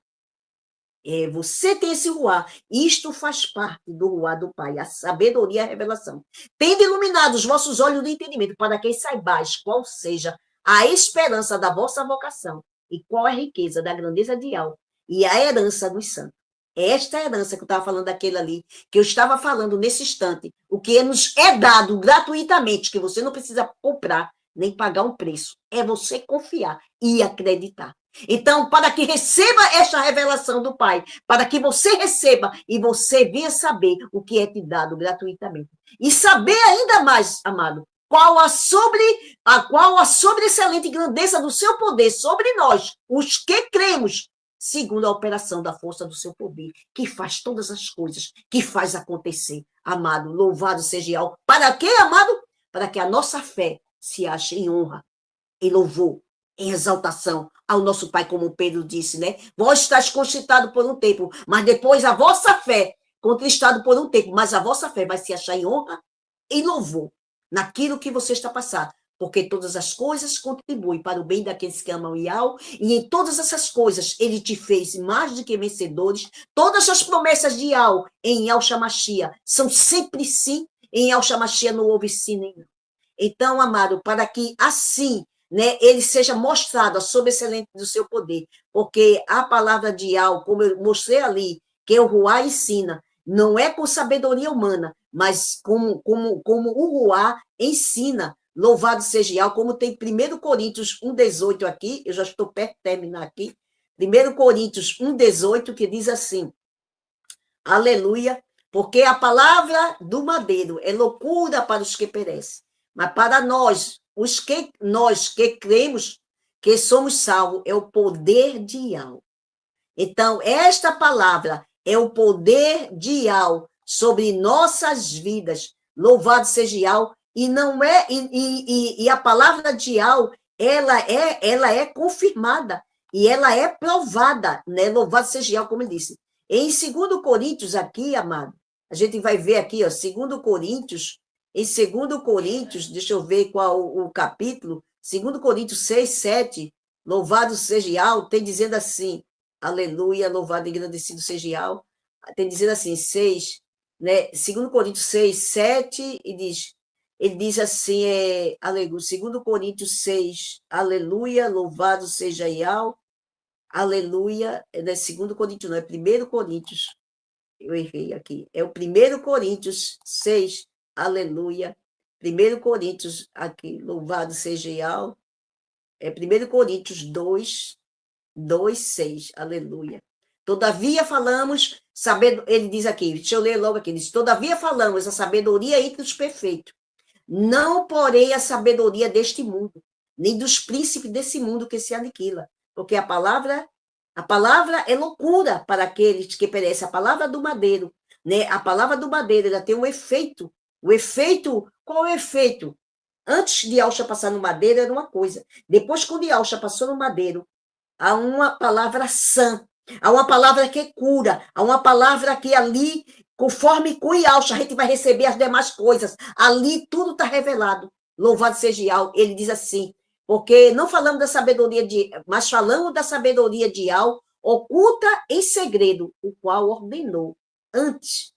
Você tem esse ruá, isto faz parte do ruá do Pai, a sabedoria e a revelação. Tendo iluminado os vossos olhos do entendimento, para que saibais qual seja a esperança da vossa vocação e qual é a riqueza da grandeza de Yahweh e a herança dos santos. Esta herança que eu estava falando daquele ali, que eu estava falando nesse instante, o que nos é dado gratuitamente, que você não precisa comprar, nem pagar um preço, é você confiar e acreditar. Então, para que receba esta revelação do Pai, para que você receba e você venha saber o que é te dado gratuitamente. E saber ainda mais, amado, qual a sobreexcelente grandeza do seu poder sobre nós, os que cremos, segundo a operação da força do seu poder, que faz todas as coisas, que faz acontecer. Amado, louvado seja Yahweh. Para quê, amado? Para que a nossa fé se ache em honra, em louvor, em exaltação ao nosso Pai, como Pedro disse, né? Vós estáis contristado por um tempo, mas depois a vossa fé, contristado por um tempo, mas a vossa fé vai se achar em honra e louvor naquilo que você está passando, porque todas as coisas contribuem para o bem daqueles que amam Yahweh, e em todas essas coisas ele te fez mais do que vencedores. Todas as promessas de Yahweh em Yahweh Shemashia são sempre sim, em Yahweh Shemashia não houve sim nenhum. Então, amado, para que assim, né, ele seja mostrado a sobreexcelente do seu poder, porque a palavra de Yahweh, como eu mostrei ali, que o Ruá ensina, não é com sabedoria humana, mas como o Ruá ensina, louvado seja Yahweh, como tem 1 Coríntios 1,18 aqui, eu já estou perto de terminar aqui, 1 Coríntios 1,18, que diz assim, aleluia, porque a palavra do madeiro é loucura para os que perecem, mas para nós que cremos que somos salvos, é o poder de Yahweh. Então, esta palavra é o poder de Yahweh sobre nossas vidas. Louvado seja Yahweh. E não é e a palavra de Yahweh, ela é confirmada e ela é provada, né? Louvado seja Yahweh, como ele disse. Em 2 Coríntios aqui, amado, a gente vai ver aqui, ó, 2 Coríntios, em 2 Coríntios, deixa eu ver qual o capítulo, 2 Coríntios 6, 7, louvado seja Yahweh, tem dizendo assim, aleluia, louvado e agradecido seja Yahweh, tem dizendo assim, 6, né? 2 Coríntios 6, 7, ele diz assim, aleluia, 2 Coríntios 6, aleluia, louvado seja Yahweh, aleluia, é 2 Coríntios, não, é 1 Coríntios, eu errei aqui, é o 1 Coríntios 6, aleluia, 1 Coríntios, aqui, louvado seja Yahweh, é 1 Coríntios 2, 6, aleluia. Todavia falamos, ele diz aqui, deixa eu ler logo aqui, ele diz, todavia falamos a sabedoria entre os perfeitos, não porém a sabedoria deste mundo, nem dos príncipes desse mundo que se aniquila, porque a palavra é loucura para aqueles que perecem, a palavra do madeiro, né? A palavra do madeiro, ela tem um efeito, qual é o efeito? Antes de Yahshua passar no madeiro era uma coisa, depois quando Yahshua passou no madeiro, há uma palavra sã, há uma palavra que cura, há uma palavra que ali, conforme com Yahshua, a gente vai receber as demais coisas. Ali tudo está revelado. Louvado seja Yahweh. Ele diz assim, porque não falamos da sabedoria mas falamos da sabedoria de Yahweh, oculta em segredo, o qual ordenou antes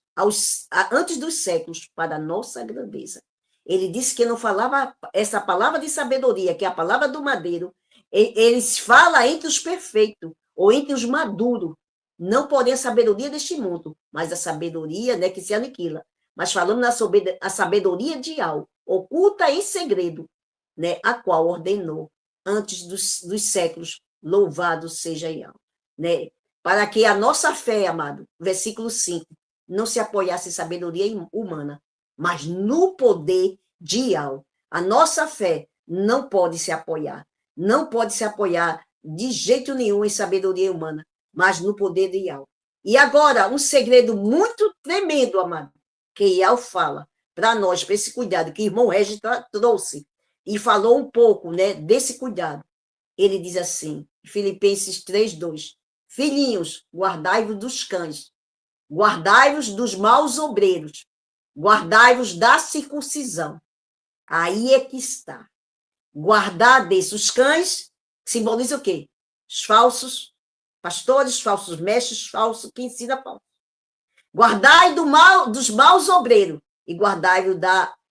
dos séculos para a nossa grandeza. Ele disse que não falava essa palavra de sabedoria, que é a palavra do madeiro, eles falam entre os perfeitos, ou entre os maduros, não porém a sabedoria deste mundo, mas a sabedoria, né, que se aniquila. Mas falando a sabedoria de Yahweh, oculta em segredo, né, a qual ordenou antes dos séculos, louvado seja Yahweh. Né? Para que a nossa fé, amado, versículo 5, não se apoiasse em sabedoria humana, mas no poder de Yahweh. A nossa fé não pode se apoiar de jeito nenhum em sabedoria humana, mas no poder de Yahweh. E agora, um segredo muito tremendo, amado, que Yahweh fala para nós, para esse cuidado, que o irmão Regis trouxe, e falou um pouco, né, desse cuidado. Ele diz assim, Filipenses 3:2, filhinhos, guardai-vos dos cães, guardai-vos dos maus obreiros, guardai-vos da circuncisão. Aí é que está. Guardar desses cães simboliza o quê? Os falsos pastores, falsos mestres, falsos que ensina falso. Guardai dos maus obreiros e guardai-vos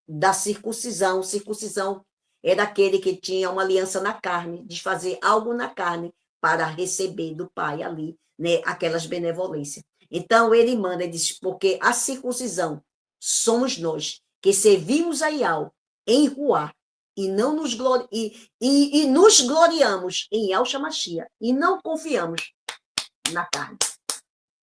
da circuncisão. Circuncisão era aquele que tinha uma aliança na carne, de fazer algo na carne para receber do Pai ali, né, aquelas benevolências. Então, ele manda, ele diz, porque a circuncisão somos nós, que servimos a Yahweh em Ruá, e não nos nos gloriamos em Yahshua Mashiach, e não confiamos na carne.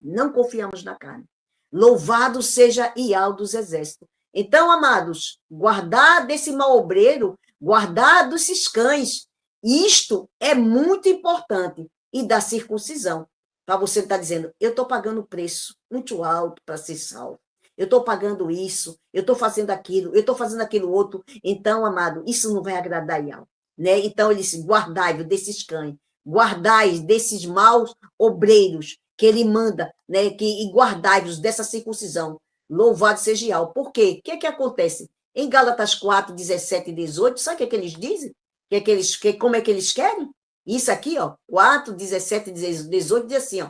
Não confiamos na carne. Louvado seja Yahweh dos exércitos. Então, amados, guardar desse mau obreiro, guardar desses cães, isto é muito importante. E da circuncisão. Para você estar dizendo, eu estou pagando preço muito alto para ser salvo. Eu estou pagando isso, eu estou fazendo aquilo, eu estou fazendo aquilo outro. Então, amado, isso não vai agradar a Yahweh. Né? Então, ele disse, guardai-vos desses cães, guardai desses maus obreiros que ele manda, né? E guardai-vos dessa circuncisão. Louvado seja Yahweh. Por quê? O que é que acontece? Em Gálatas 4, 17 e 18, sabe o que eles dizem? Como é que eles querem? Isso aqui, ó, 4, 17 e 18, diz assim, ó.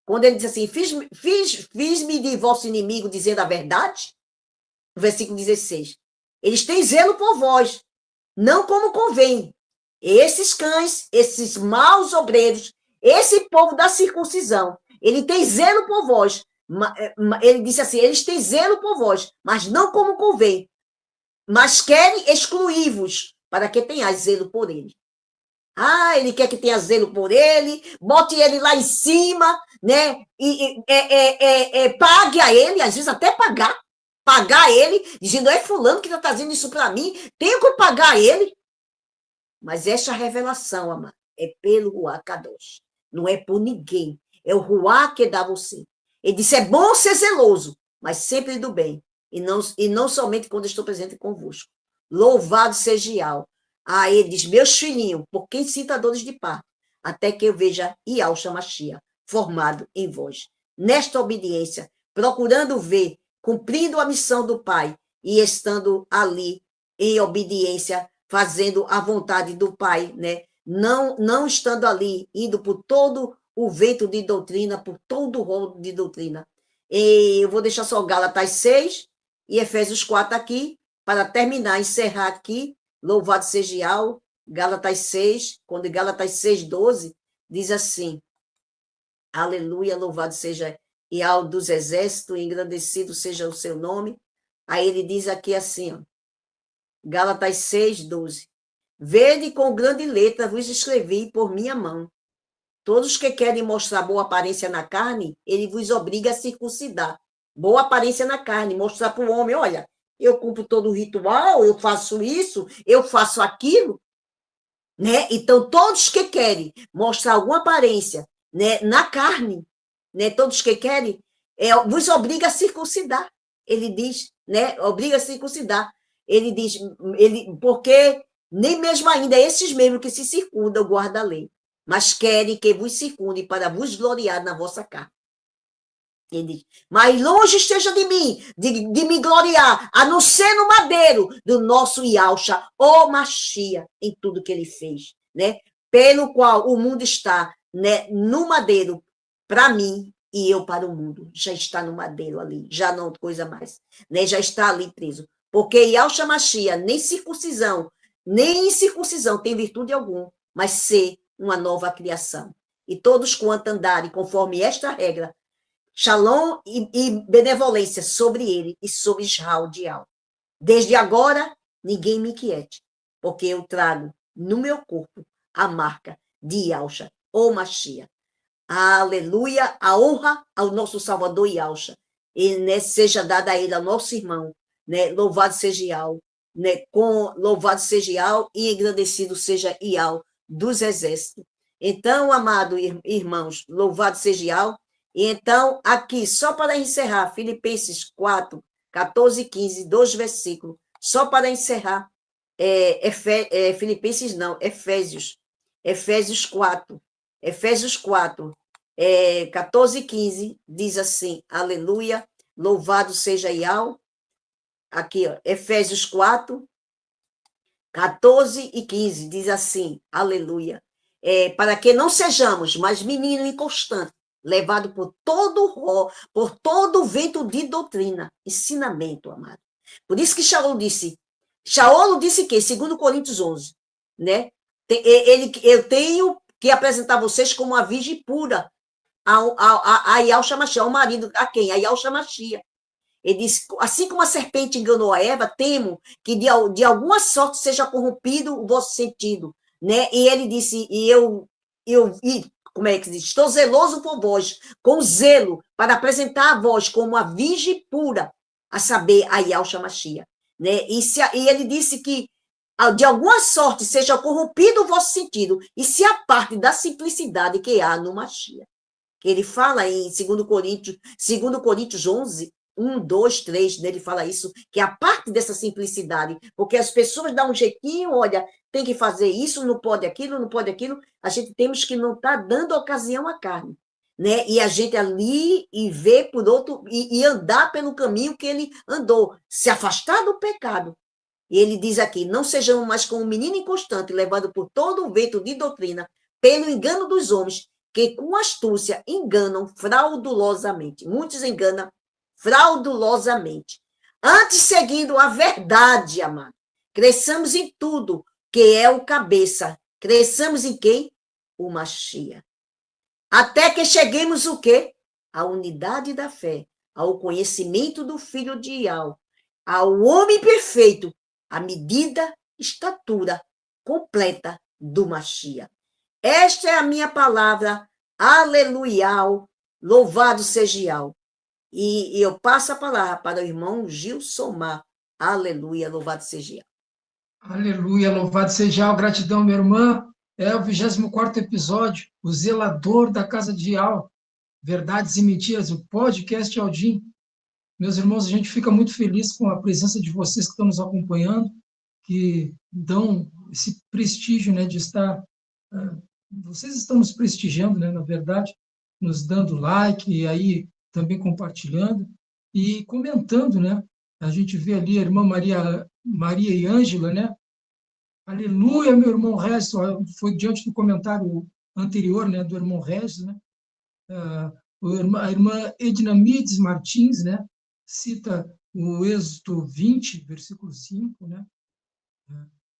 Quando ele diz assim, fiz-me de vosso inimigo dizendo a verdade, versículo 16. Eles têm zelo por vós, não como convém. Esses cães, esses maus obreiros, esse povo da circuncisão, ele tem zelo por vós. Ele disse assim, eles têm zelo por vós, mas não como convém. Mas querem excluir-vos, para que tenhais zelo por ele. Ah, ele quer que tenha zelo por ele, bote ele lá em cima, né? Pague a ele, às vezes até pagar ele, dizendo, é fulano que está trazendo isso para mim, tenho que pagar ele. Mas essa revelação, amado, é pelo Ruach Kadosh, não é por ninguém, é o Ruach que dá você. Ele disse, é bom ser zeloso, mas sempre do bem, e não somente quando estou presente convosco. Louvado seja Yahweh. Ah, ele diz, meus filhinhos, por quem sinta dores de parto, até que eu veja Yahshua Mashiach formado em vós. Nesta obediência, procurando ver, cumprindo a missão do Pai e estando ali em obediência, fazendo a vontade do Pai, né? Não estando ali, indo por todo o vento de doutrina, por todo o rolo de doutrina. E eu vou deixar só Gálatas 6 e Efésios 4 aqui, para terminar, encerrar aqui. Louvado seja Yahweh, Gálatas 6, quando Gálatas 6:12, diz assim, aleluia, louvado seja Yahweh dos exércitos, engrandecido seja o seu nome. Aí ele diz aqui assim, ó, Gálatas 6:12. Vede com grande letra vos escrevi por minha mão. Todos que querem mostrar boa aparência na carne, ele vos obriga a circuncidar. Boa aparência na carne, mostrar para o homem, olha, eu cumpro todo o ritual, eu faço isso, eu faço aquilo, né? Então, todos que querem mostrar alguma aparência, né, na carne, né, todos que querem, vos obriga a circuncidar. Ele diz, né, obriga a circuncidar. Ele diz, porque nem mesmo ainda esses mesmos que se circundam guardam a lei, mas querem que vos circunde para vos gloriar na vossa carne. Ele diz, mas longe esteja de mim, de me gloriar, a não ser no madeiro do nosso Yahshua, o Machia, em tudo que ele fez, né? Pelo qual o mundo está, né, no madeiro para mim e eu para o mundo. Já está no madeiro ali, já não coisa mais, né? Já está ali preso. Porque Yahshua Machia, nem circuncisão, nem incircuncisão tem virtude alguma, mas ser uma nova criação. E todos quanto andarem conforme esta regra, Shalom e benevolência sobre ele e sobre Israel de Al. Desde agora, ninguém me inquiete, porque eu trago no meu corpo a marca de Yahshua, ou Mashiach. Aleluia, a honra ao nosso Salvador Yahshua. E né, seja dada a ele, ao nosso irmão, né, louvado seja Yahweh, né, louvado seja Yahweh e engrandecido seja Yahweh dos exércitos. Então, amados irmãos, louvado seja Yahweh. E então, aqui, só para encerrar, Filipenses 4, 14 e 15, 2 versículos, só para encerrar, Filipenses não, Efésios 4, 14 e 15, diz assim, aleluia, louvado seja Yahweh, aqui, ó, Efésios 4, 14 e 15, diz assim, aleluia, para que não sejamos mais menino inconstante, levado por todo vento de doutrina, ensinamento, amado. Por isso que Shaul disse que, segundo Coríntios 11, né? Eu tenho que apresentar vocês como uma virgem pura, a Yahshua Mashiach, ao marido, a quem? A Yahshua Mashiach. Ele disse, assim como a serpente enganou a Eva, temo que de alguma sorte seja corrompido o vosso sentido, né? E ele disse, como é que diz? Estou zeloso por vós, com zelo, para apresentar a vós como a virgem pura, a saber, a Yahshua Mashiach, né? E ele disse que de alguma sorte seja corrompido o vosso sentido, e se a parte da simplicidade que há no Mashiach. Que ele fala em 2 Coríntios 11, 1, 2, 3, né, ele fala isso, que é a parte dessa simplicidade, porque as pessoas dão um jeitinho, olha, tem que fazer isso, não pode aquilo, a gente temos que não estar dando ocasião à carne, né? E a gente ali e ver por outro, e andar pelo caminho que ele andou, se afastar do pecado. E ele diz aqui, não sejamos mais como um menino inconstante, levado por todo o vento de doutrina, pelo engano dos homens, que com astúcia enganam fraudulosamente. Muitos enganam fraudulosamente. Antes, seguindo a verdade, amado, cresçamos em tudo, que é o cabeça. Cresçamos em quem? O Mashiach. Até que cheguemos o quê? A unidade da fé, ao conhecimento do Filho de Yahweh, ao homem perfeito, à medida, estatura completa do Mashiach. Esta é a minha palavra, aleluia, louvado seja Yahweh. E eu passo a palavra para o irmão Gilson Mar. Aleluia, louvado seja Yahweh. Aleluia, louvado seja Yahweh. Gratidão, minha irmã. É o 24º episódio, o zelador da casa de Yahweh. Verdades e mentiras, o podcast Aldim. Meus irmãos, a gente fica muito feliz com a presença de vocês que estão nos acompanhando, que dão esse prestígio, né, de estar... vocês estão nos prestigiando, né, na verdade, nos dando like, e aí também compartilhando e comentando, né? A gente vê ali a irmã Maria e Ângela, né? Aleluia, meu irmão Regis, foi diante do comentário anterior, né, do irmão Regis, né? A irmã Edna Mides Martins, né, cita o Êxodo 20, versículo 5, né?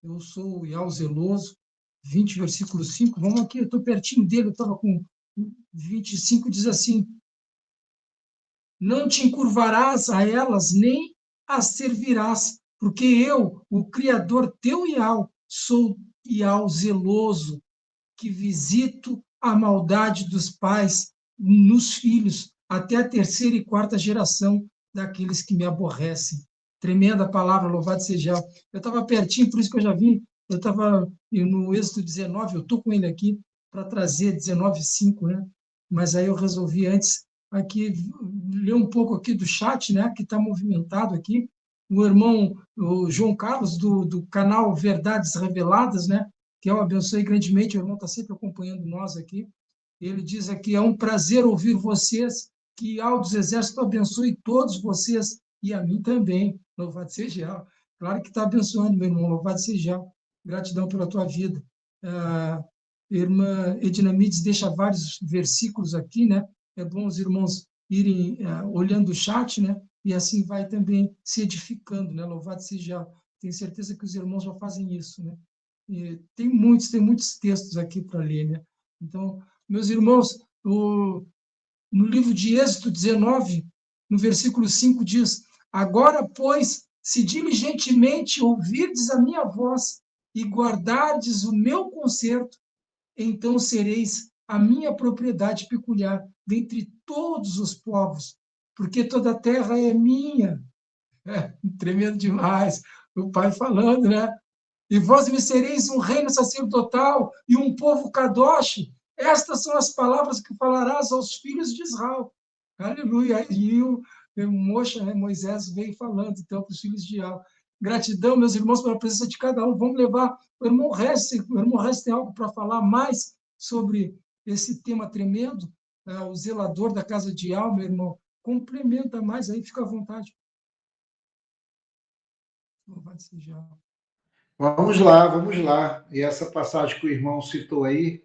Eu sou o Yahweh zeloso. 20, versículo 5. Vamos aqui, eu estou pertinho dele, eu estava com 25, diz assim: não te encurvarás a elas, nem as servirás, porque eu, o Criador teu Iau, sou Iau zeloso, que visito a maldade dos pais nos filhos, até a terceira e quarta geração daqueles que me aborrecem. Tremenda palavra, louvado seja. Eu estava pertinho, por isso que eu já vi, eu estava no Êxodo 19, eu estou com ele aqui para trazer 19:5, né? Mas aí eu resolvi antes aqui ler um pouco aqui do chat, né, que está movimentado aqui. O irmão o João Carlos, do canal Verdades Reveladas, né, que eu abençoe grandemente, o irmão está sempre acompanhando nós aqui. Ele diz aqui: é um prazer ouvir vocês, que Al dos Exércitos abençoe todos vocês e a mim também. Louvado seja. Claro que está abençoando, meu irmão, louvado seja. Gratidão pela tua vida. A irmã Edna Mides deixa vários versículos aqui, né? É bom os irmãos irem olhando o chat, né? E assim vai também se edificando, né? Louvado seja. Tenho certeza que os irmãos já fazem isso, né? E tem muitos textos aqui para ler, né? Então, meus irmãos, no livro de Êxodo 19, no versículo 5, diz: agora, pois, se diligentemente ouvirdes a minha voz e guardardes o meu concerto, então sereis a minha propriedade peculiar dentre todos os povos, porque toda a terra é minha. É, tremendo demais. O pai falando, né? E vós me sereis um reino sacerdotal e um povo kadosh. Estas são as palavras que falarás aos filhos de Israel. Aleluia. E o Moisés, né, Moisés veio falando, então, para os filhos de Israel. Gratidão, meus irmãos, pela presença de cada um. Vamos levar o irmão Reste. O irmão Reste tem algo para falar mais sobre esse tema tremendo. O zelador da casa de Al, meu irmão. Complementa mais aí, fica à vontade. Louvado seja. Vamos lá, vamos lá. E essa passagem que o irmão citou aí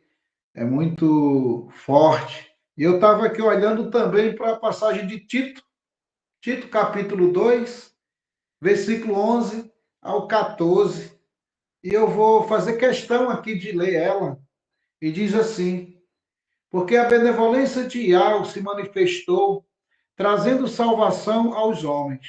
é muito forte. E eu estava aqui olhando também para a passagem de Tito, Tito capítulo 2, versículo 11 ao 14. E eu vou fazer questão aqui de ler ela. E diz assim: porque a benevolência de Yahweh se manifestou, trazendo salvação aos homens,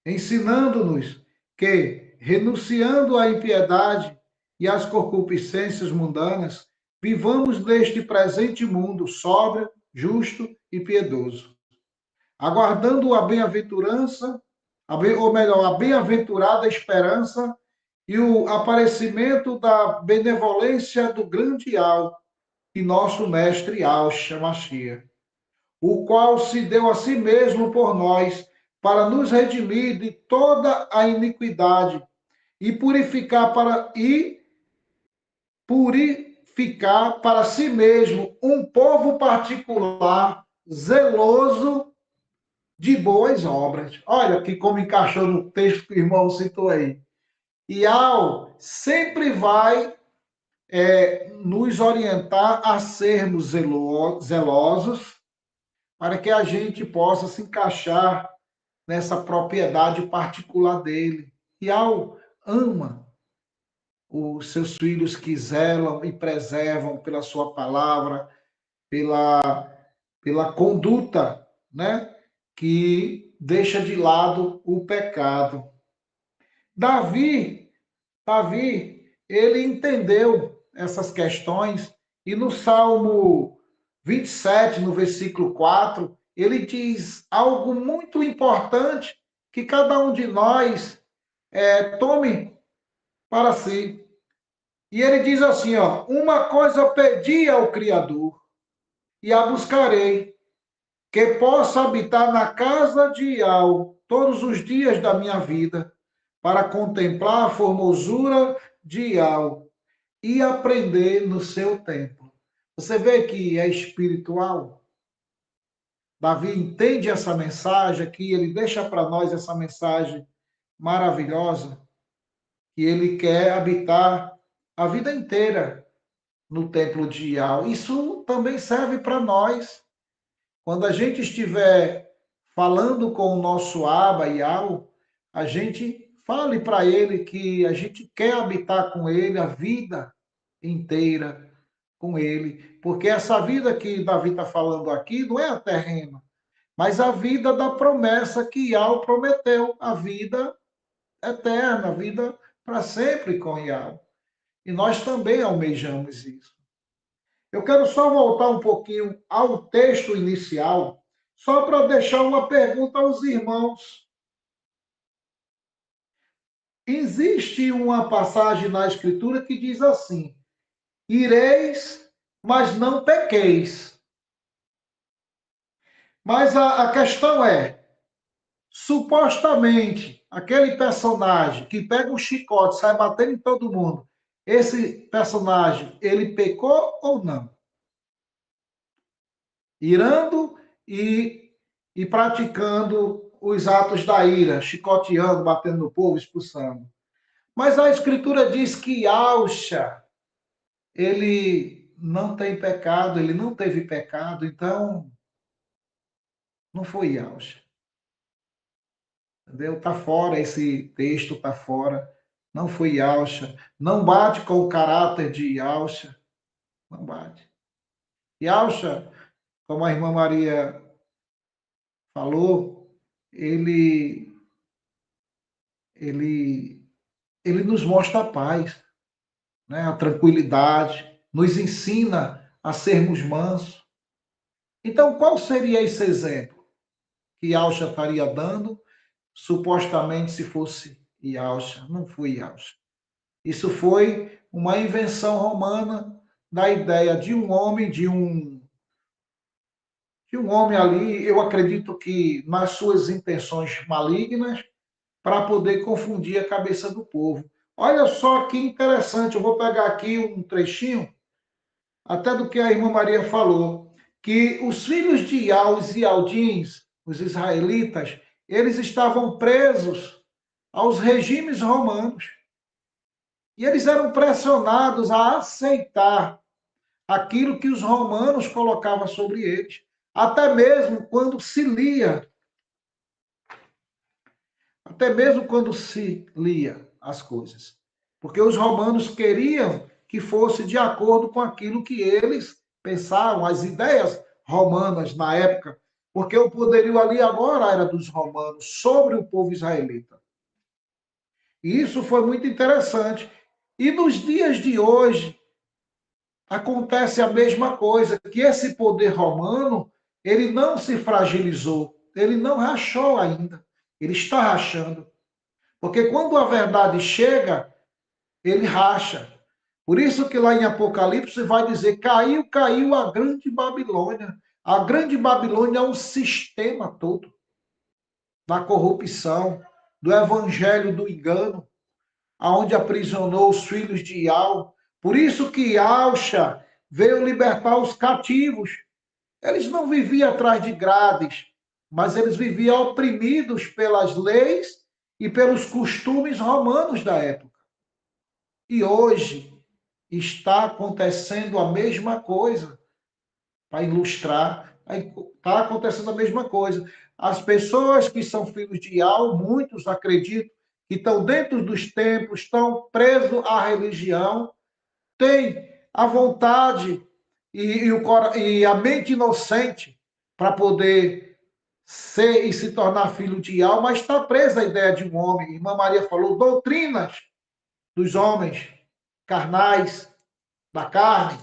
ensinando-nos que, renunciando à impiedade e às concupiscências mundanas, vivamos neste presente mundo sóbrio, justo e piedoso, aguardando a bem-aventurança, ou melhor, a bem-aventurada esperança e o aparecimento da benevolência do grande Al e nosso mestre Yahshua Mashiach, o qual se deu a si mesmo por nós, para nos redimir de toda a iniquidade e purificar para si mesmo um povo particular, zeloso de boas obras. Olha que como encaixou no texto que o irmão citou aí. E Al sempre vai nos orientar a sermos zelosos para que a gente possa se encaixar nessa propriedade particular dele. E Al ama os seus filhos que zelam e preservam pela sua palavra, pela conduta, né, que deixa de lado o pecado. Davi, ele entendeu essas questões e no Salmo 27, no versículo 4, ele diz algo muito importante que cada um de nós tome para si. E ele diz assim, ó: uma coisa pedi ao Criador e a buscarei, que possa habitar na casa de Yahweh todos os dias da minha vida, para contemplar a formosura de Yahweh e aprender no seu templo. Você vê que é espiritual? Davi entende essa mensagem aqui, ele deixa para nós essa mensagem maravilhosa, que ele quer habitar a vida inteira no templo de Yahweh. Isso também serve para nós. Quando a gente estiver falando com o nosso Abba Yahweh, a gente fale para ele que a gente quer habitar com ele a vida inteira com ele, porque essa vida que Davi está falando aqui não é a terrena, mas a vida da promessa que Yahweh prometeu, a vida eterna, a vida para sempre com Yahweh. E nós também almejamos isso. Eu quero só voltar um pouquinho ao texto inicial, só para deixar uma pergunta aos irmãos. Existe uma passagem na Escritura que diz assim: ireis, mas não pequeis. Mas a questão é, supostamente, aquele personagem que pega um chicote, sai batendo em todo mundo, esse personagem, ele pecou ou não? Irando e praticando os atos da ira, chicoteando, batendo no povo, expulsando. Mas a Escritura diz que Ausha, ele não tem pecado, ele não teve pecado, então não foi Ausha. Entendeu? Está fora, esse texto está fora. Não foi Ausha. Não bate com o caráter de Ausha. Não bate. E Ausha, como a irmã Maria falou, ele nos mostra a paz, né? A tranquilidade, nos ensina a sermos mansos. Então, qual seria esse exemplo que Ausha estaria dando, supostamente, se fosse Ausha? Não foi Ausha. Isso foi uma invenção romana da ideia de um homem, de um homem ali, eu acredito que nas suas intenções malignas, para poder confundir a cabeça do povo. Olha só que interessante, eu vou pegar aqui um trechinho, até do que a irmã Maria falou, que os filhos de Iaus e Aldins, os israelitas, eles estavam presos aos regimes romanos. E eles eram pressionados a aceitar aquilo que os romanos colocavam sobre eles. Até mesmo quando se lia as coisas. Porque os romanos queriam que fosse de acordo com aquilo que eles pensavam, as ideias romanas na época, porque o poderio ali agora era dos romanos sobre o povo israelita. E isso foi muito interessante. E nos dias de hoje, acontece a mesma coisa, que esse poder romano, ele não se fragilizou, ele não rachou ainda, ele está rachando. Porque quando a verdade chega, ele racha. Por isso que lá em Apocalipse vai dizer, caiu a grande Babilônia. A grande Babilônia é um sistema todo da corrupção, do evangelho do engano, aonde aprisionou os filhos de Ial. Por isso que Ausha veio libertar os cativos. Eles não viviam atrás de grades, mas eles viviam oprimidos pelas leis e pelos costumes romanos da época. E hoje está acontecendo a mesma coisa. Para ilustrar, está acontecendo a mesma coisa. As pessoas que são filhos de Ial, muitos acreditam que estão dentro dos templos, estão presos à religião, têm a vontade e a mente inocente para poder ser e se tornar filho de Ial, mas está presa a ideia de um homem. Irmã Maria falou, doutrinas dos homens carnais, da carne,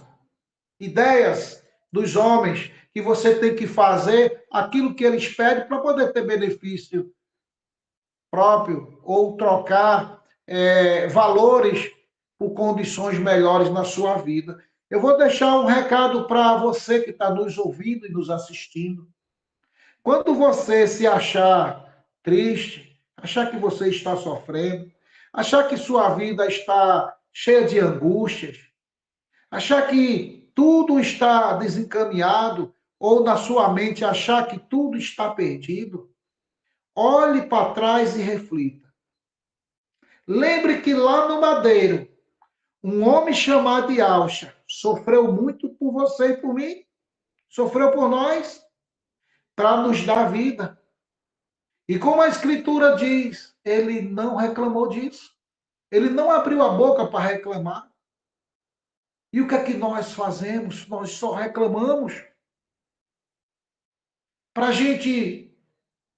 ideias dos homens, que você tem que fazer aquilo que eles pedem para poder ter benefício próprio ou trocar valores por condições melhores na sua vida. Eu vou deixar um recado para você que está nos ouvindo e nos assistindo. Quando você se achar triste, achar que você está sofrendo, achar que sua vida está cheia de angústias, achar que tudo está desencaminhado, ou na sua mente achar que tudo está perdido, olhe para trás e reflita. Lembre que lá no Madeiro, um homem chamado Ausha sofreu muito por você e por mim, sofreu por nós, para nos dar vida. E como a Escritura diz, ele não reclamou disso. Ele não abriu a boca para reclamar. E o que é que nós fazemos? Nós só reclamamos. Para a gente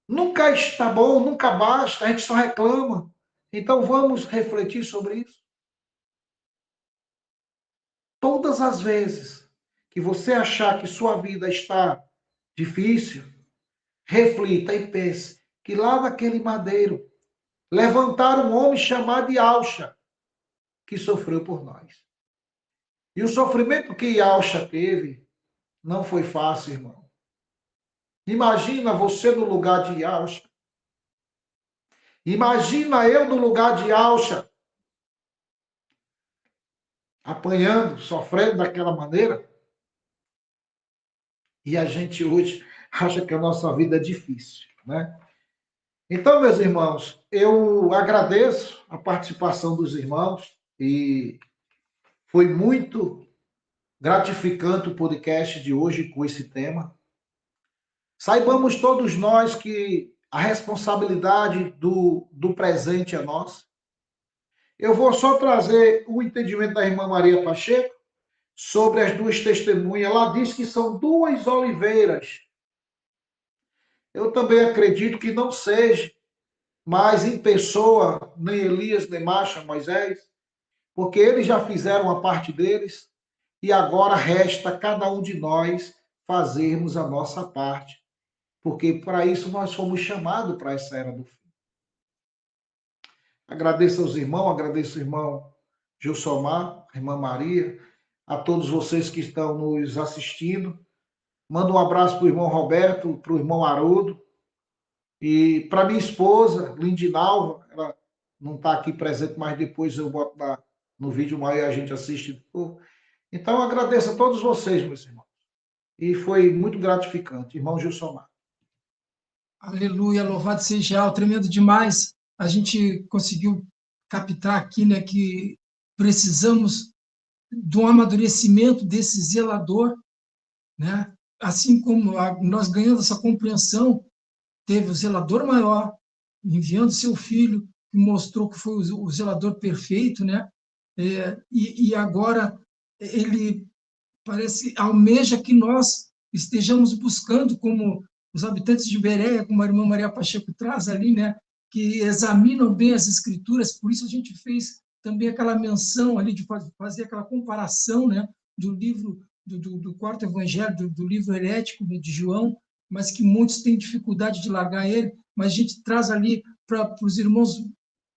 nunca está bom, nunca basta, a gente só reclama. Então vamos refletir sobre isso. Todas as vezes que você achar que sua vida está difícil, reflita e pense que lá naquele madeiro levantaram um homem chamado Yauxa, que sofreu por nós. E o sofrimento que Yauxa teve não foi fácil, irmão. Imagina você no lugar de Yauxa. Imagina eu no lugar de Yauxa, apanhando, sofrendo daquela maneira. E a gente hoje acha que a nossa vida é difícil, né? Então, meus irmãos, eu agradeço a participação dos irmãos e foi muito gratificante o podcast de hoje com esse tema. Saibamos todos nós que a responsabilidade do presente é nossa. Eu vou só trazer o entendimento da irmã Maria Pacheco sobre as duas testemunhas. Ela diz que são duas oliveiras. Eu também acredito que não seja mais em pessoa, nem Elias, nem Macha, Moisés, porque eles já fizeram a parte deles e agora resta cada um de nós fazermos a nossa parte, porque para isso nós fomos chamados para essa era do fim. Agradeço aos irmãos, agradeço ao irmão Gilsomar, a irmã Maria, a todos vocês que estão nos assistindo. Mando um abraço para o irmão Roberto, para o irmão Haroldo, e para minha esposa, Lindinalva. Ela não está aqui presente, mas depois eu boto no vídeo maior e a gente assiste. Então, agradeço a todos vocês, meus irmãos. E foi muito gratificante. Irmão Gilsomar. Aleluia, louvado seja o tremendo demais. A gente conseguiu captar aqui, né, que precisamos do amadurecimento desse zelador, né? Assim como nós ganhamos essa compreensão, teve o zelador maior enviando seu filho, que mostrou que foi o zelador perfeito, né? E agora ele parece almeja que nós estejamos buscando, como os habitantes de Bereia, como a irmã Maria Pacheco traz ali, né, que examinam bem as escrituras. Por isso a gente fez também aquela menção ali de fazer aquela comparação, né, do livro do quarto evangelho, do livro herético de João, mas que muitos têm dificuldade de largar ele, mas a gente traz ali para os irmãos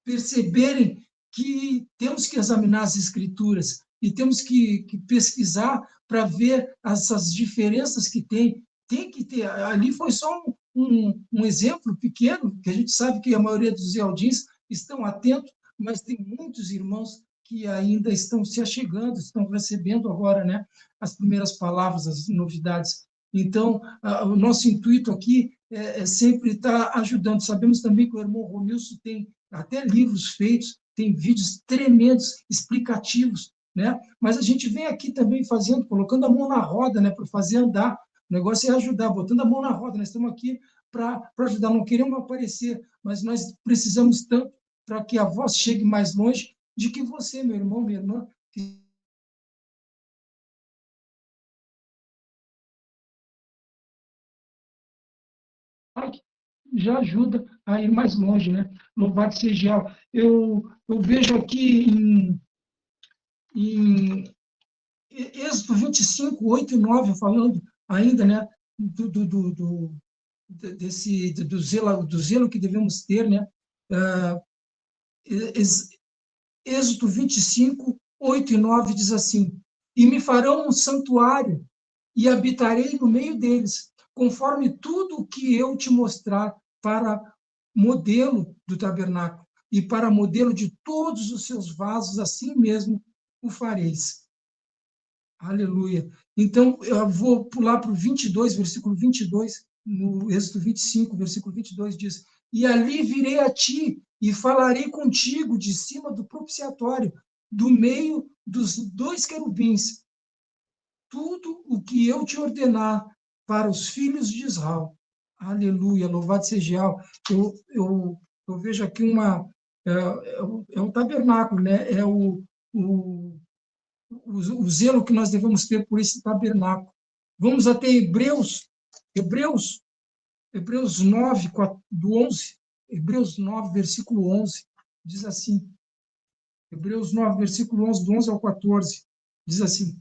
perceberem que temos que examinar as escrituras e temos que pesquisar para ver essas diferenças que tem. Tem que ter. Ali foi só um exemplo pequeno, que a gente sabe que a maioria dos Ealdins estão atentos, mas tem muitos irmãos que ainda estão se achegando, estão recebendo agora, né, as primeiras palavras, as novidades. Então, o nosso intuito aqui é sempre estar ajudando. Sabemos também que o irmão Romilson tem até livros feitos, tem vídeos tremendos, explicativos, né? Mas a gente vem aqui também fazendo, colocando a mão na roda, né, para fazer andar. O negócio é ajudar, botando a mão na roda. Nós estamos aqui para ajudar, não queremos aparecer, mas nós precisamos tanto para que a voz chegue mais longe de que você, meu irmão, minha irmã, que já ajuda a ir mais longe, né? Louvado seja. Eu vejo aqui em Êxodo 25, 8 e 9, falando ainda, né, do zelo que devemos ter, né? Êxodo 25, 8 e 9 diz assim: E me farão um santuário, e habitarei no meio deles, conforme tudo o que eu te mostrar, para modelo do tabernáculo, e para modelo de todos os seus vasos, assim mesmo o fareis. Aleluia. Então, eu vou pular para o 22, versículo 22, no Êxodo 25, versículo 22, diz: E ali virei a ti, e falarei contigo de cima do propiciatório, do meio dos dois querubins, tudo o que eu te ordenar para os filhos de Israel. Aleluia, louvado seja Yahweh. Eu vejo aqui é o tabernáculo, né? É o zelo que nós devemos ter por esse tabernáculo. Vamos até Hebreus 9, do 11, Hebreus 9, versículo 11, diz assim, Hebreus 9, versículo 11, do 11 ao 14, diz assim,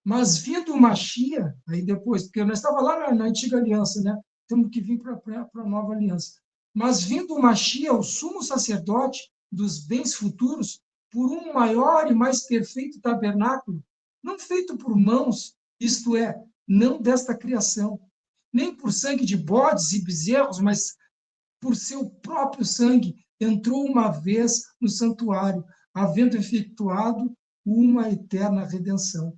mas vindo o Mashiach, aí depois, porque nós estávamos lá na antiga aliança, né? Temos que vir para a nova aliança. Mas vindo o Mashiach, o sumo sacerdote dos bens futuros, por um maior e mais perfeito tabernáculo, não feito por mãos, isto é, não desta criação, nem por sangue de bodes e bezerros, mas por seu próprio sangue, entrou uma vez no santuário, havendo efetuado uma eterna redenção.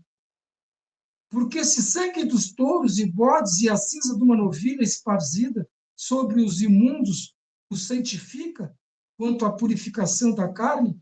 Porque esse sangue dos touros e bodes e a cinza de uma novilha esparzida sobre os imundos o santifica, quanto à purificação da carne,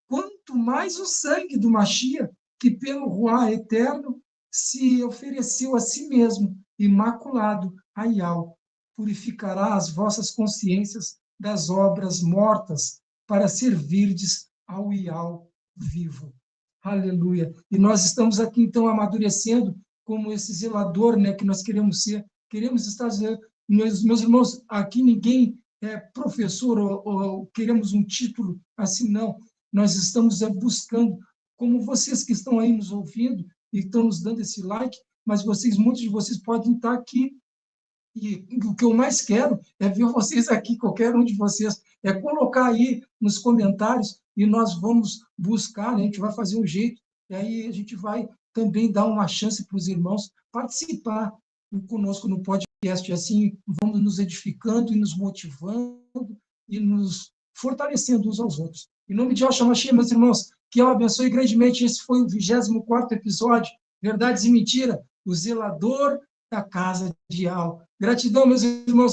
quanto mais o sangue do Mashiach, que pelo Ruá eterno se ofereceu a si mesmo, imaculado, a Yahweh, purificará as vossas consciências das obras mortas, para servirdes ao Yahweh vivo. Aleluia. E nós estamos aqui, então, amadurecendo como esse zelador, né, que nós queremos ser. Queremos estar... Meus irmãos, aqui ninguém é professor ou queremos um título assim, não. Nós estamos buscando, como vocês que estão aí nos ouvindo e estão nos dando esse like, mas muitos de vocês podem estar aqui. E o que eu mais quero é ver vocês aqui, qualquer um de vocês, é colocar aí nos comentários e nós vamos buscar, né? A gente vai fazer um jeito, e aí a gente vai também dar uma chance para os irmãos participar conosco no podcast, e assim vamos nos edificando e nos motivando e nos fortalecendo uns aos outros. Em nome de Yahshua Mashiach, meus irmãos, que eu abençoe grandemente. Esse foi o 24º episódio, Verdades e Mentira, o zelador da casa de Yahweh. Gratidão, meus irmãos.